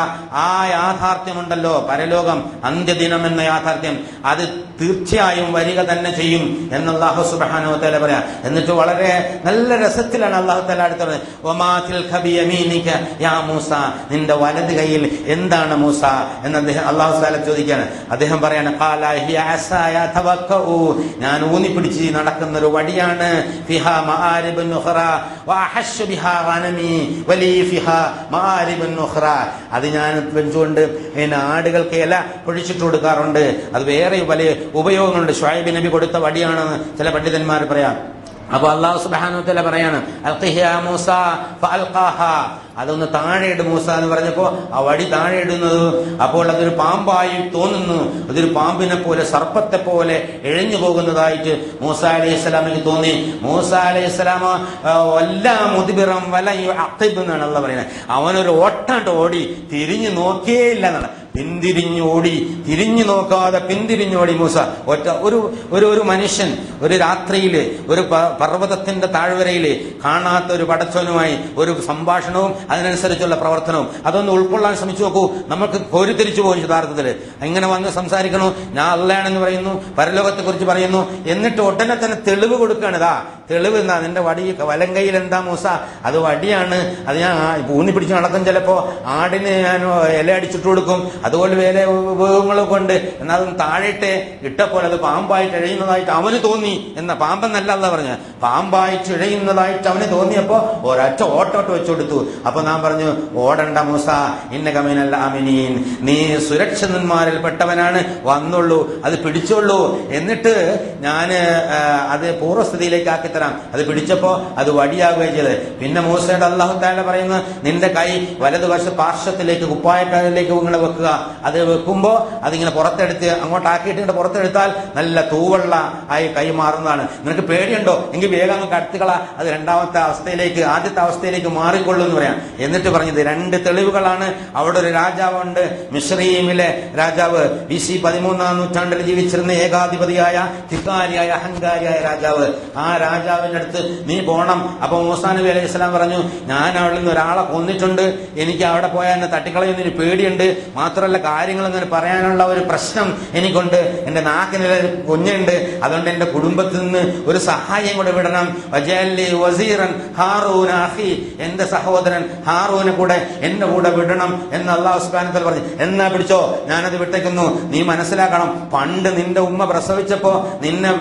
A: ആ യാഥാർത്ഥ്യമുണ്ടല്ലോ, പരലോകം, അന്ത്യദിനം എന്ന യാഥാർത്ഥ്യം, അത് തീർച്ചയായും വരിക തന്നെ ചെയ്യും എന്ന് അല്ലാഹു സുബ്ഹാനഹു വ തആല പറയാം. എന്നിട്ട് വളരെ നല്ല രസത്തിലാണ് അല്ലാഹു തആല അടുത്തത്, വമാ തിൽക ബിയമീനിക യാ മൂസ, നിന്റെ വലത് കൈയിൽ എന്താണ് മൂസ എന്ന് അദ്ദേഹം അല്ലാഹു തആല ചോദിക്കുകയാണ്. അദ്ദേഹം പറയാണ് ഖാല ഹിയ അസായ തവക്കഉ, ഞാൻ ഊന്നിപ്പിടിച്ച് നടക്കുന്ന ഒരു വടിയാണ്. ഫിഹാ മആരിബുൻ ഉഖറ വഅഹശു ബിഹാ ഗനമി വലി ഫിഹാ മആരിബുൻ ഉഖറ. അത് ഞാൻ വെച്ചുകൊണ്ട് ആടുകൾക്ക് ഇല പൊഴിച്ചിട്ട് കൊടുക്കാറുണ്ട്. അത് വേറെ വലിയ ഉപയോഗങ്ങളുണ്ട്. ശുഐബ് നബി കൊടുത്ത വടിയാണെന്ന് ചില പണ്ഡിതന്മാർ പറയാം. അപ്പൊ അല്ലാഹു സുബ്ഹാനഹു വ തആല പറയാണ് അൽഖിഹ മൂസ ഫഅൽഖാഹ, അതൊന്ന് താഴെ ഇട് മൂസ എന്ന് പറഞ്ഞപ്പോ ആ വടി താഴെ ഇടുന്നത് അപ്പോൾ അതൊരു പാമ്പായി തോന്നുന്നു. അതൊരു പാമ്പിനെ പോലെ സർപ്പത്തെ പോലെ എഴഞ്ഞു പോകുന്നതായിട്ട് മൂസ അലൈഹിസ്സലാമിക്ക് തോന്നി. മൂസ അലൈഹിസ്സലാം വല്ലാ മുദ്ബിറം വലയു അഖിബ് എന്നാണ് അല്ലാഹു പറയുന്നത്. അവനൊരു ഓട്ടാണ്ട് ഓടി, തിരിഞ്ഞു നോക്കിയേ ഇല്ല എന്നാണ്. പിന്തിരിഞ്ഞോടി, തിരിഞ്ഞു നോക്കാതെ പിന്തിരിഞ്ഞോടി മൂസ. ഒരു മനുഷ്യൻ ഒരു രാത്രിയില് ഒരു പർവ്വതത്തിന്റെ താഴ്വരയില് കാണാത്ത ഒരു പടച്ചവനുമായി ഒരു സംഭാഷണവും അതിനനുസരിച്ചുള്ള പ്രവർത്തനവും അതൊന്ന് ഉൾക്കൊള്ളാൻ ശ്രമിച്ചു നോക്കൂ. നമുക്ക് കോരിത്തിരിച്ചു പോകും യഥാർത്ഥത്തില്. ഇങ്ങനെ വന്ന് സംസാരിക്കണു, ഞാൻ അല്ലാണെന്ന് പറയുന്നു, പരലോകത്തെ കുറിച്ച് പറയുന്നു, എന്നിട്ട് ഉടനെ തന്നെ തെളിവ് കൊടുക്കുകയാണ്. ഇതാ തെളിവ്, എന്താ നിന്റെ വടി വലം കൈയിൽ എന്താ മൂസ? അത് വടിയാണ്, അത് ഞാൻ ഊന്നി പിടിച്ച് നടക്കും. ചിലപ്പോ ആടിന് ഞാൻ ഇല അടിച്ചിട്ട് കൊടുക്കും, അതുപോലെ വേറെ ഉപയോഗങ്ങളൊക്കെ കൊണ്ട്. എന്നാൽ അതൊന്ന് താഴെയിട്ട് ഇട്ടപ്പോൾ അത് പാമ്പായിട്ട് ഇഴയുന്നതായിട്ട് അവന് തോന്നി. എന്നാ പാമ്പെന്നല്ല അല്ല പറഞ്ഞ, പാമ്പായിട്ട് ഇഴയുന്നതായിട്ട് അവന് തോന്നിയപ്പോ ഒരൊറ്റ ഓട്ടോട്ട് വെച്ചു കൊടുത്തു. അപ്പൊ നാം പറഞ്ഞു, ഓടണ്ട മൂസ, ഇന്നക മിനൽ ആമിനീൻ, നീ സുരക്ഷിതന്മാരിൽ പെട്ടവനാണ്, വന്നുള്ളൂ, അത് പിടിച്ചോളൂ, എന്നിട്ട് ഞാന് അത് പൂർവ്വസ്ഥിതിയിലേക്ക് ആക്കി തരാം. അത് പിടിച്ചപ്പോ അത് വടിയാകുകയും ചെയ്ത്. പിന്നെ മൂസയുടെ അല്ലാഹു തആല പറയുന്നു, നിന്റെ കൈ വലതുവശ പാർശ്വത്തിലേക്ക് കുപ്പായക്കാരിലേക്ക് ഇങ്ങനെ വെക്കുക. അത് വെക്കുമ്പോ അതിങ്ങനെ പുറത്തെടുത്ത് അങ്ങോട്ടാക്കിയിട്ട് പുറത്തെടുത്താൽ നല്ല തൂവെള്ള ആയി കൈ മാറുന്നതാണ്. നിനക്ക് പേടിയുണ്ടോ എങ്കിൽ വേഗം അങ്ങ് കടത്തുകള, അത് രണ്ടാമത്തെ അവസ്ഥയിലേക്ക് ആദ്യത്തെ അവസ്ഥയിലേക്ക് മാറിക്കൊള്ളൂ എന്ന് പറയാം. എന്നിട്ട് പറഞ്ഞത് രണ്ട് തെളിവുകളാണ്. അവിടെ ഒരു രാജാവുണ്ട്, മിസ്രയീമിലെ രാജാവ്, BC 13-ാം നൂറ്റാണ്ടിൽ ജീവിച്ചിരുന്ന ഏകാധിപതിയായ ധിക്കാരിയായ അഹങ്കാരിയായ രാജാവ്. ആ രാജാവിന്റെ അടുത്ത് നീ പോണം. അപ്പൊ മൂസാ നബി അലൈഹി സ്വലാം പറഞ്ഞു, ഞാൻ അവിടെ നിന്ന് ഒരാളെ കൊന്നിട്ടുണ്ട്, എനിക്ക് അവിടെ പോയാൽ എന്നെ തട്ടിക്കളയുന്നതിന് പേടിയുണ്ട്, മാത്രമല്ല കാര്യങ്ങൾ ഇങ്ങനെ പറയാനുള്ള ഒരു പ്രശ്നം എനിക്കുണ്ട്, എന്റെ നാക്കിന് കുഞ്ഞുണ്ട്, അതുകൊണ്ട് എന്റെ കുടുംബത്തിൽ നിന്ന് ഒരു സഹായം കൂടെ വിടണം. വസീറൻ ഹാറൂന അഖി, എന്റെ സഹോദരൻ ഹാറൂനെ കൂടെ എന്റെ കൂടെ വിടണം എന്ന് അല്ലാഹു സുബ്ഹാനഹു വ തആല പറഞ്ഞു. എന്നാ പിടിച്ചോ, ഞാനത് വിട്ടേക്കുന്നു. നീ മനസ്സിലാക്കണം, പണ്ട് നിന്റെ ഉമ്മ പ്രസവിച്ചപ്പോ നിന്നെ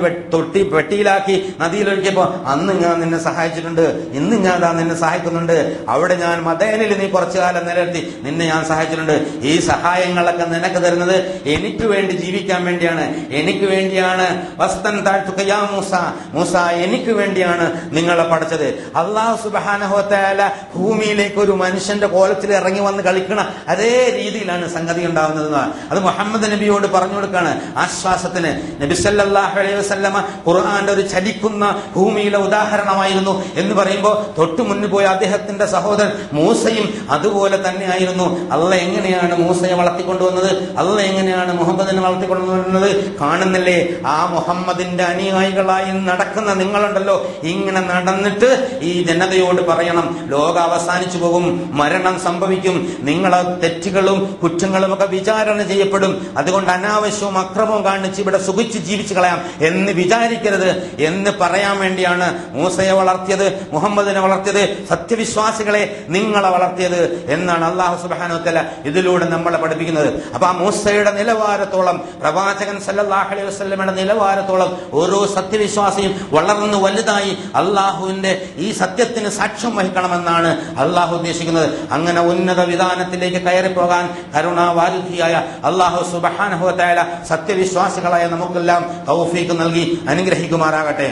A: പെട്ടിയിലാക്കി നദിയിലൊഴുക്കിയപ്പോ അന്ന് ഞാൻ നിന്നെ സഹായിച്ചിട്ടുണ്ട്, ഇന്ന് ഞാൻ നിന്നെ സഹായിക്കുന്നുണ്ട്. അവിടെ ഞാൻ മദീനയിൽ നീ കുറച്ചു കാലം നിലനിർത്തി, നിന്നെ ഞാൻ സഹായിച്ചിട്ടുണ്ട്. ഈ സഹായങ്ങളൊക്കെ നിനക്ക് തരുന്നത് എനിക്ക് വേണ്ടി ജീവിക്കാൻ വേണ്ടിയാണ്, എനിക്ക് വേണ്ടിയാണ്. വസ്തൻ താഴ്ത്തുകയാ മൂസ, മൂസ എനിക്ക് വേണ്ടിയാണ് നിങ്ങളെ പഠിച്ചത്. അല്ലാഹു സുബ്ഹാനഹു വ തആല ഭൂമിയിലേക്ക് ഒരു മനുഷ്യന്റെ കോലത്തിൽ ഇറങ്ങി വന്ന് കളിക്കണ അതേ രീതിയിലാണ് സംഗതി ഉണ്ടാവുന്നത്. അത് മുഹമ്മദ് നബിയോട് പറഞ്ഞു കൊടുക്കാണ് ആശ്വാസത്തിന്. നബി സല്ലല്ലാഹു അലൈഹി വസല്ലമ ഖുർആന്റെ ഒരു ചലിക്കുന്ന ഭൂമിയിലെ ഉദാഹരണമായിരുന്നു എന്ന് പറയുമ്പോൾ തൊട്ടു മുന്നിൽ പോയ അദ്ദേഹത്തിന്റെ സഹോദരൻ മൂസയും അതുപോലെ തന്നെ ആയിരുന്നു. അള്ളാഹ് എങ്ങനെയാണ് മൂസയെ വളർത്തിക്കൊണ്ടുവന്നത്, അള്ളാഹ് എങ്ങനെയാണ് മുഹമ്മദിനെ വളർത്തിക്കൊണ്ടുവന്നത് കാണുന്നില്ലേ? ആ മുഹമ്മദിന്റെ അനുയായികളായി നടക്കുന്ന നിങ്ങളുണ്ടല്ലോ, ഇങ്ങനെ നടന്നിട്ട് ഈ ജനതയോട് പറയണം, ലോകം അവസാനിച്ചു പോകും, മരണം സംഭവിക്കും, നിങ്ങളെ തെറ്റുകളും കുറ്റങ്ങളും ഒക്കെ വിചാരണ ചെയ്യപ്പെടും, അതുകൊണ്ട് അനാവശ്യവും അക്രമവും കാണിച്ച് ഇവിടെ സുഖിച്ച് ജീവിച്ചു കളയാം എന്ന് വിചാരിക്കരുത് എന്ന് പറയാൻ വേണ്ടിയാണ് മൂസയെ വളർത്തിയത്, മുഹമ്മദിനെ വളർത്തിയത്, സത്യവിശ്വാസികളെ നിങ്ങളെ വളർത്തിയത് എന്നാണ് അല്ലാഹു സുബ്ഹാനഹു വ തആല ഇതിലൂടെ നമ്മളെ പഠിപ്പിക്കുന്നത്. അപ്പൊ ആ മൂസയുടെ നിലവാരത്തോളം, പ്രവാചകൻ സല്ലല്ലാഹു അലൈഹി വസല്ലമയുടെ നിലവാരത്തോളം ഓരോ സത്യവിശ്വാസിയും വളർന്നു വലുതായി അള്ളാഹുവിന്റെ ഈ സത്യത്തിന് സാക്ഷ്യം വഹിക്കണമെന്നാണ് അള്ളാഹു ഉദ്ദേശിക്കുന്നത്. അങ്ങനെ ഉന്നത വിധാനത്തിലേക്ക് കയറിപ്പോകാൻ കരുണാവാരിധിയായ അള്ളാഹു സുബ്ഹാനഹു വ തആല സത്യവിശ്വാസികളായ നമുക്കെല്ലാം തൗഫീഖ് നൽകി അനുഗ്രഹിക്കുമാറാകട്ടെ.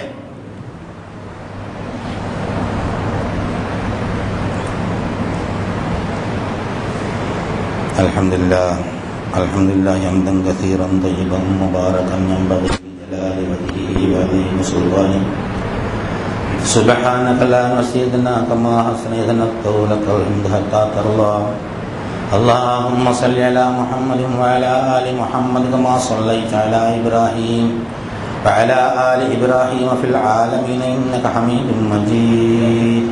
A: അൽഹംദുലില്ലാഹി ഹംദൻ കസീറൻ തയ്യിബൻ മുബാറകൻ യൻബഗി ബിജലാലി വജ്ഹിഹി വഅദീമി സുൽത്താനിഹി സുബ്ഹാനക ലാ നസീദനാ കമാ ഹസനതനാ ലകൽ ഹംദു ഹത്താ തർളാ. اللهم صل على محمد وعلى آل محمد كما صليت على إبراهيم وعلى آل إبراهيم في العالمين إنك حميد مجيد.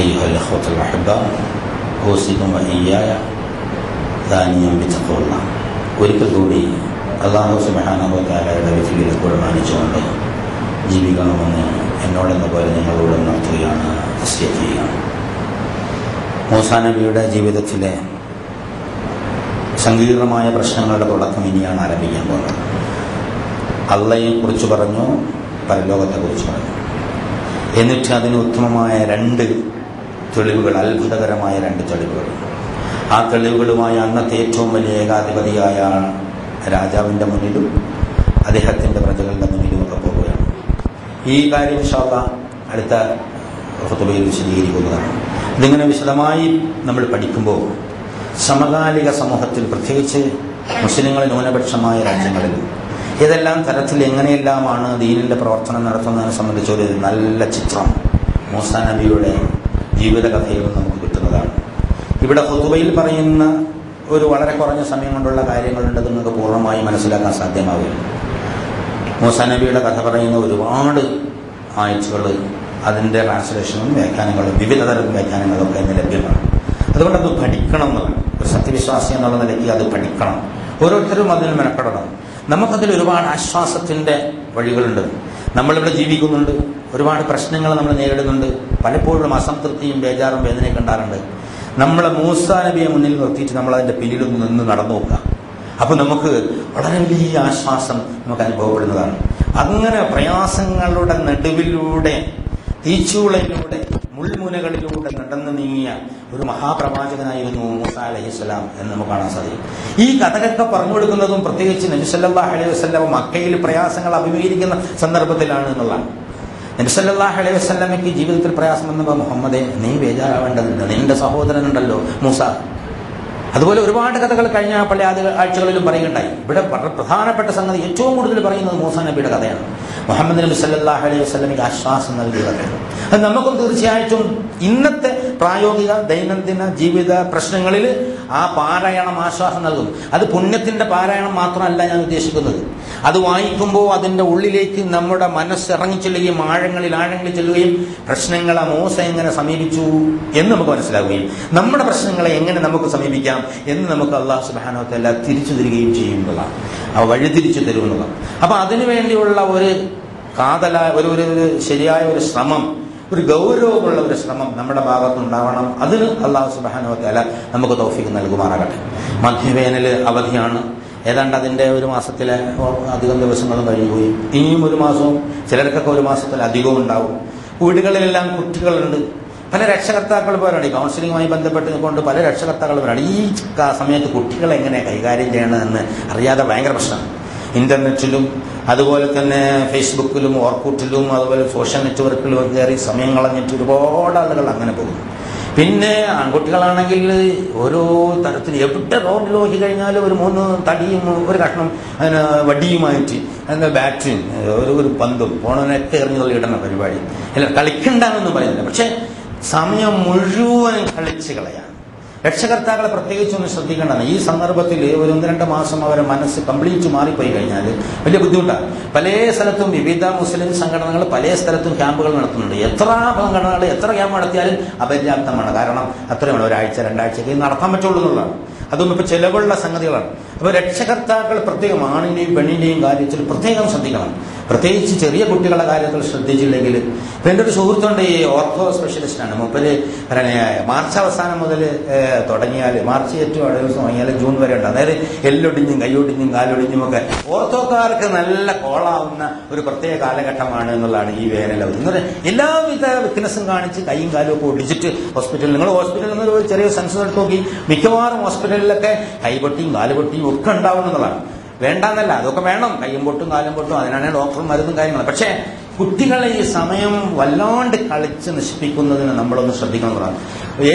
A: أيها الإخوة الأحباء أوصيكم وإياي ثانيا بتقوى الله. ഒരിക്കൽ കൂടി അല്ലാഹു സുബ്ഹാനഹു വ തആലയുടെ വിധിയിൽ പ്രമാണിച്ചുകൊണ്ട് ജീവിക്കണമെന്ന് എന്നോടെന്ന പോലെ നിങ്ങളോട് നടത്തുകയാണ്, വസിയത്ത് ചെയ്യുകയാണ്. മൂസാ നബിയുടെ ജീവിതത്തിലെ സങ്കീർണമായ പ്രശ്നങ്ങളുടെ തുടക്കം ഇനിയാണ് ആരംഭിക്കാൻ പോകുന്നത്. അള്ളയെ കുറിച്ച് പറഞ്ഞു, പരലോകത്തെ കുറിച്ച് പറഞ്ഞു. എന്നിട്ട് അതിന് ഉത്തമമായ 2 തെളിവുകൾ, അത്ഭുതകരമായ 2 തെളിവുകൾ. ആ തെളിവുകളുമായി അന്നത്തെ ഏറ്റവും വലിയ ഏകാധിപതിയായ രാജാവിൻ്റെ മുന്നിലും അദ്ദേഹത്തിൻ്റെ പ്രജകളുടെ മുന്നിലും ഒക്കെ പോവുകയാണ്. ഈ കാര്യം ഇൻഷാ അല്ലാഹ് അടുത്ത ഖുതുബയിൽ വിശദീകരിക്കുന്നതാണ്. ഇതിങ്ങനെ വിശദമായി നമ്മൾ പഠിക്കുമ്പോൾ സമകാലിക സമൂഹത്തിൽ, പ്രത്യേകിച്ച് മുസ്ലിങ്ങൾ ന്യൂനപക്ഷമായ രാജ്യങ്ങളിൽ ഏതെല്ലാം തരത്തിൽ എങ്ങനെയെല്ലാമാണ് ദീനിൻ്റെ പ്രവർത്തനം നടത്തുന്നതിനെ സംബന്ധിച്ച ഒരു നല്ല ചിത്രം മൂസാ നബിയുടെ ജീവിതകഥയിൽ നമുക്ക് കിട്ടുന്നതാണ്. ഇവിടെ ഖുതുബയിൽ പറയുന്ന ഒരു വളരെ കുറഞ്ഞ സമയം കൊണ്ടുള്ള കാര്യങ്ങളുണ്ട്, നിങ്ങൾക്ക് പൂർണ്ണമായി മനസ്സിലാക്കാൻ സാധ്യമാവില്ല. മൂസാ നബിയുടെ കഥ പറയുന്ന ഒരുപാട് ആഴ്ചകൾ, അതിൻ്റെ ട്രാൻസ്ലേഷനും വ്യാഖ്യാനങ്ങളും വിവിധ തരം വ്യാഖ്യാനങ്ങളും ഒക്കെ ഇന്ന് ലഭ്യമാണ്. അതുകൊണ്ട് അത് പഠിക്കണം എന്നുള്ളത്, ഒരു സത്യവിശ്വാസി എന്നുള്ള നിലയ്ക്ക് അത് പഠിക്കണം. ഓരോരുത്തരും അതിന് മെനപ്പെടണം. നമുക്കതിൽ ഒരുപാട് ആശ്വാസത്തിൻ്റെ വഴികളുണ്ട്. നമ്മളിവിടെ ജീവിക്കുന്നുണ്ട്, ഒരുപാട് പ്രശ്നങ്ങൾ നമ്മൾ നേരിടുന്നുണ്ട്, പലപ്പോഴും അസംതൃപ്തിയും ബേജാറും വേദനയൊക്കെ ഉണ്ടാറുണ്ട്. നമ്മളെ മൂസാ നബിയെ മുന്നിൽ നിർത്തിയിട്ട് നമ്മളതിൻ്റെ പിന്നിലൊന്ന് നിന്ന് നടന്നു നോക്കുക. അപ്പോൾ നമുക്ക് വളരെ വലിയ ആശ്വാസം നമുക്ക് അനുഭവപ്പെടുന്നതാണ്. അങ്ങനെ പ്രയാസങ്ങളുടെ നടുവിലൂടെ, തീച്ചൂളയിലൂടെ, മുൾമുനകളിലൂടെ നടന്നു നീങ്ങിയ ഒരു മഹാപ്രവാചകനായിരുന്നു മൂസാ അലൈഹിസ്സലാം എന്ന് നമുക്ക് കാണാൻ സാധിക്കും. ഈ കഥകളൊക്കെ പറഞ്ഞു കൊടുക്കുന്നതും പ്രത്യേകിച്ച് നബി സല്ലല്ലാഹു അലൈഹി വസല്ലം മക്കയിൽ പ്രയാസങ്ങൾ അഭിമുഖീകരിക്കുന്ന സന്ദർഭത്തിലാണ് എന്നുള്ളതാണ്. നബി സല്ലല്ലാഹു അലൈഹി വസല്ലമയ്ക്ക് ജീവിതത്തിൽ പ്രയാസം വന്നപ്പോൾ, മുഹമ്മദേ നീ ബേജാറാവേണ്ടതുണ്ട്, നിന്റെ സഹോദരനുണ്ടല്ലോ മൂസ. അതുപോലെ ഒരുപാട് കഥകൾ കഴിഞ്ഞ പല ആഴ്ചകളിലും പറയുകയുണ്ടായി. ഇവിടെ പ്രധാനപ്പെട്ട സംഗതി, ഏറ്റവും കൂടുതൽ പറയുന്നത് മൂസാ നബിയുടെ കഥയാണ്. മുഹമ്മദ് നബി സല്ലല്ലാഹു അലൈഹി വസല്ലമയ്ക്ക് ആശ്വാസം നൽകിയ കഥയാണ്. അത് നമുക്കും തീർച്ചയായിട്ടും ഇന്നത്തെ പ്രായോഗിക ദൈനംദിന ജീവിത പ്രശ്നങ്ങളിൽ ആ പാരായണം ആശ്വാസം നൽകും. അത് പുണ്യത്തിന്റെ പാരായണം മാത്രമല്ല ഞാൻ ഉദ്ദേശിക്കുന്നത്. അത് വായിക്കുമ്പോൾ അതിൻ്റെ ഉള്ളിലേക്ക് നമ്മുടെ മനസ്സിറങ്ങിച്ചെല്ലുകയും ആഴങ്ങളിൽ ചെല്ലുകയും പ്രശ്നങ്ങളെ മൂസ എങ്ങനെ സമീപിച്ചു എന്ന് നമുക്ക് മനസ്സിലാവുകയും നമ്മുടെ പ്രശ്നങ്ങളെ എങ്ങനെ നമുക്ക് സമീപിക്കാം എന്ന് നമുക്ക് അല്ലാഹു സുബ്ഹാനഹു വ തആല തിരിച്ചു തരികയും ചെയ്യുന്നതാണ്. ആ വഴി തിരിച്ചു തരുമെന്നുള്ളതാണ്. അപ്പൊ അതിനുവേണ്ടിയുള്ള ഒരു ഒരു ശരിയായ ഒരു ശ്രമം, ഒരു ഗൗരവമുള്ള ഒരു ശ്രമം നമ്മുടെ ഭാഗത്തുണ്ടാവണം. അതിന് അല്ലാഹു സുബ്ഹാനഹു വ തആല നമുക്ക് തൗഫീഖ് നൽകുമാറാകട്ടെ. മധ്യവേനൽ അവധിയാണ്. ഏതാണ്ട് അതിൻ്റെ ഒരു മാസത്തിലെ അധികം ദിവസങ്ങളും കഴിഞ്ഞുപോയി. ഇനിയും ഒരു മാസവും, ചിലർക്കൊക്കെ ഒരു മാസത്തിലധികവും ഉണ്ടാവും. വീടുകളിലെല്ലാം കുട്ടികളുണ്ട്. പല രക്ഷകർത്താക്കൾ പോരാണ്. ഈ കൗൺസിലിങ്ങുമായി ബന്ധപ്പെട്ട് കൊണ്ട് പല രക്ഷകർത്താക്കൾ പോരാണ്. ഈ സമയത്ത് കുട്ടികളെ എങ്ങനെ കൈകാര്യം ചെയ്യണമെന്ന് അറിയാതെ ഭയങ്കര പ്രശ്നമാണ്. ഇന്റർനെറ്റിലും അതുപോലെ തന്നെ ഫേസ്ബുക്കിലും ഓർക്കൂട്ടിലും അതുപോലെ സോഷ്യൽ നെറ്റ്വർക്കിലും കയറി സമയം കളഞ്ഞിട്ട് ഒരുപാട് ആളുകൾ അങ്ങനെ പോകും. പിന്നെ ആൺകുട്ടികളാണെങ്കിൽ ഓരോ തരത്തിൽ എവിടെ റോഡിൽ നോക്കി കഴിഞ്ഞാലും ഒരു 3 തടിയും ഒരു കഷ്ണം അതിന് വടിയുമായിട്ട് അതിൻ്റെ ബാറ്റും ഒരു പന്തും പോണവനൊക്കെ എറിഞ്ഞു തള്ളിയിടുന്ന പരിപാടി. അല്ല, കളിക്കണ്ടെന്നൊന്നും പറയുന്നില്ല, പക്ഷെ സമയം മുഴുവൻ കളിച്ച് കളയാം. രക്ഷകർത്താക്കളെ പ്രത്യേകിച്ചൊന്ന് ശ്രദ്ധിക്കേണ്ടതാണ്. ഈ സന്ദർഭത്തിൽ ഒരു 1-2 മാസം അവരെ മനസ്സ് കംപ്ലീറ്റ് മാറിപ്പോയി കഴിഞ്ഞാൽ വലിയ ബുദ്ധിമുട്ടാണ്. പല സ്ഥലത്തും വിവിധ മുസ്ലിം സംഘടനകൾ പല സ്ഥലത്തും ക്യാമ്പുകൾ നടത്തുന്നുണ്ട്. എത്ര സംഘടനകൾ എത്ര ക്യാമ്പ് നടത്തിയാലും അപര്യാപ്തമാണ്. കാരണം അത്രയുമാണ്, 1-2 ആഴ്ചയ്ക്ക് നടത്താൻ പറ്റുള്ളൂ എന്നുള്ളതാണ്. അതൊന്നും ഇപ്പോൾ ചിലവുള്ള സംഗതികളാണ്. അപ്പോൾ രക്ഷകർത്താക്കൾ പ്രത്യേകം ആണിൻ്റെയും പെണ്ണിൻ്റെയും കാര്യത്തിൽ പ്രത്യേകം ശ്രദ്ധിക്കണം. പ്രത്യേകിച്ച് ചെറിയ കുട്ടികളുടെ കാര്യത്തിൽ ശ്രദ്ധിച്ചില്ലെങ്കിൽ. ഇപ്പം എൻ്റെ ഒരു സുഹൃത്തുണ്ട്, ഈ ഓർത്തോ സ്പെഷ്യലിസ്റ്റാണ്. മൂപ്പര് മാർച്ച് അവസാനം മുതൽ തുടങ്ങിയാൽ, മാർച്ച് ഏറ്റവും അടുത്ത ദിവസം തുടങ്ങിയാൽ ജൂൺ വരെ ഉണ്ട്. അതായത് എല്ലൊടിഞ്ഞും കൈയൊടിഞ്ഞും കാലൊടിഞ്ഞും ഒക്കെ ഓർത്തോക്കാർക്ക് നല്ല കോളാവുന്ന ഒരു പ്രത്യേക കാലഘട്ടമാണ് എന്നുള്ളതാണ് ഈ വേനലവധി. എന്ന് പറഞ്ഞാൽ എല്ലാവിധ വിക്നസും കാണിച്ച് കൈയും കാലും ഒക്കെ ഒടിച്ചിട്ട് ഹോസ്പിറ്റലിൽ, നിങ്ങൾ ഹോസ്പിറ്റലിൽ നിന്ന് ഒരു ചെറിയ സെൻസസ് എടുത്ത് നോക്കി, മിക്കവാറും ഹോസ്പിറ്റലിലൊക്കെ കൈപൊട്ടിയും കാലുപൊട്ടിയും ഒക്കെ ഉണ്ടാവുന്നതാണ്. വേണ്ടാന്നല്ല, അതൊക്കെ വേണം, കയ്യും പൊട്ടും കാലും പൊട്ടും, അതിനാണ് ഡോക്ടറും മരുന്നും കാര്യങ്ങളും. പക്ഷേ കുട്ടികളെ ഈ സമയം വല്ലാണ്ട് കളിച്ച് നശിപ്പിക്കുന്നതിന് നമ്മളൊന്ന് ശ്രദ്ധിക്കണം എന്നുള്ളതാണ്.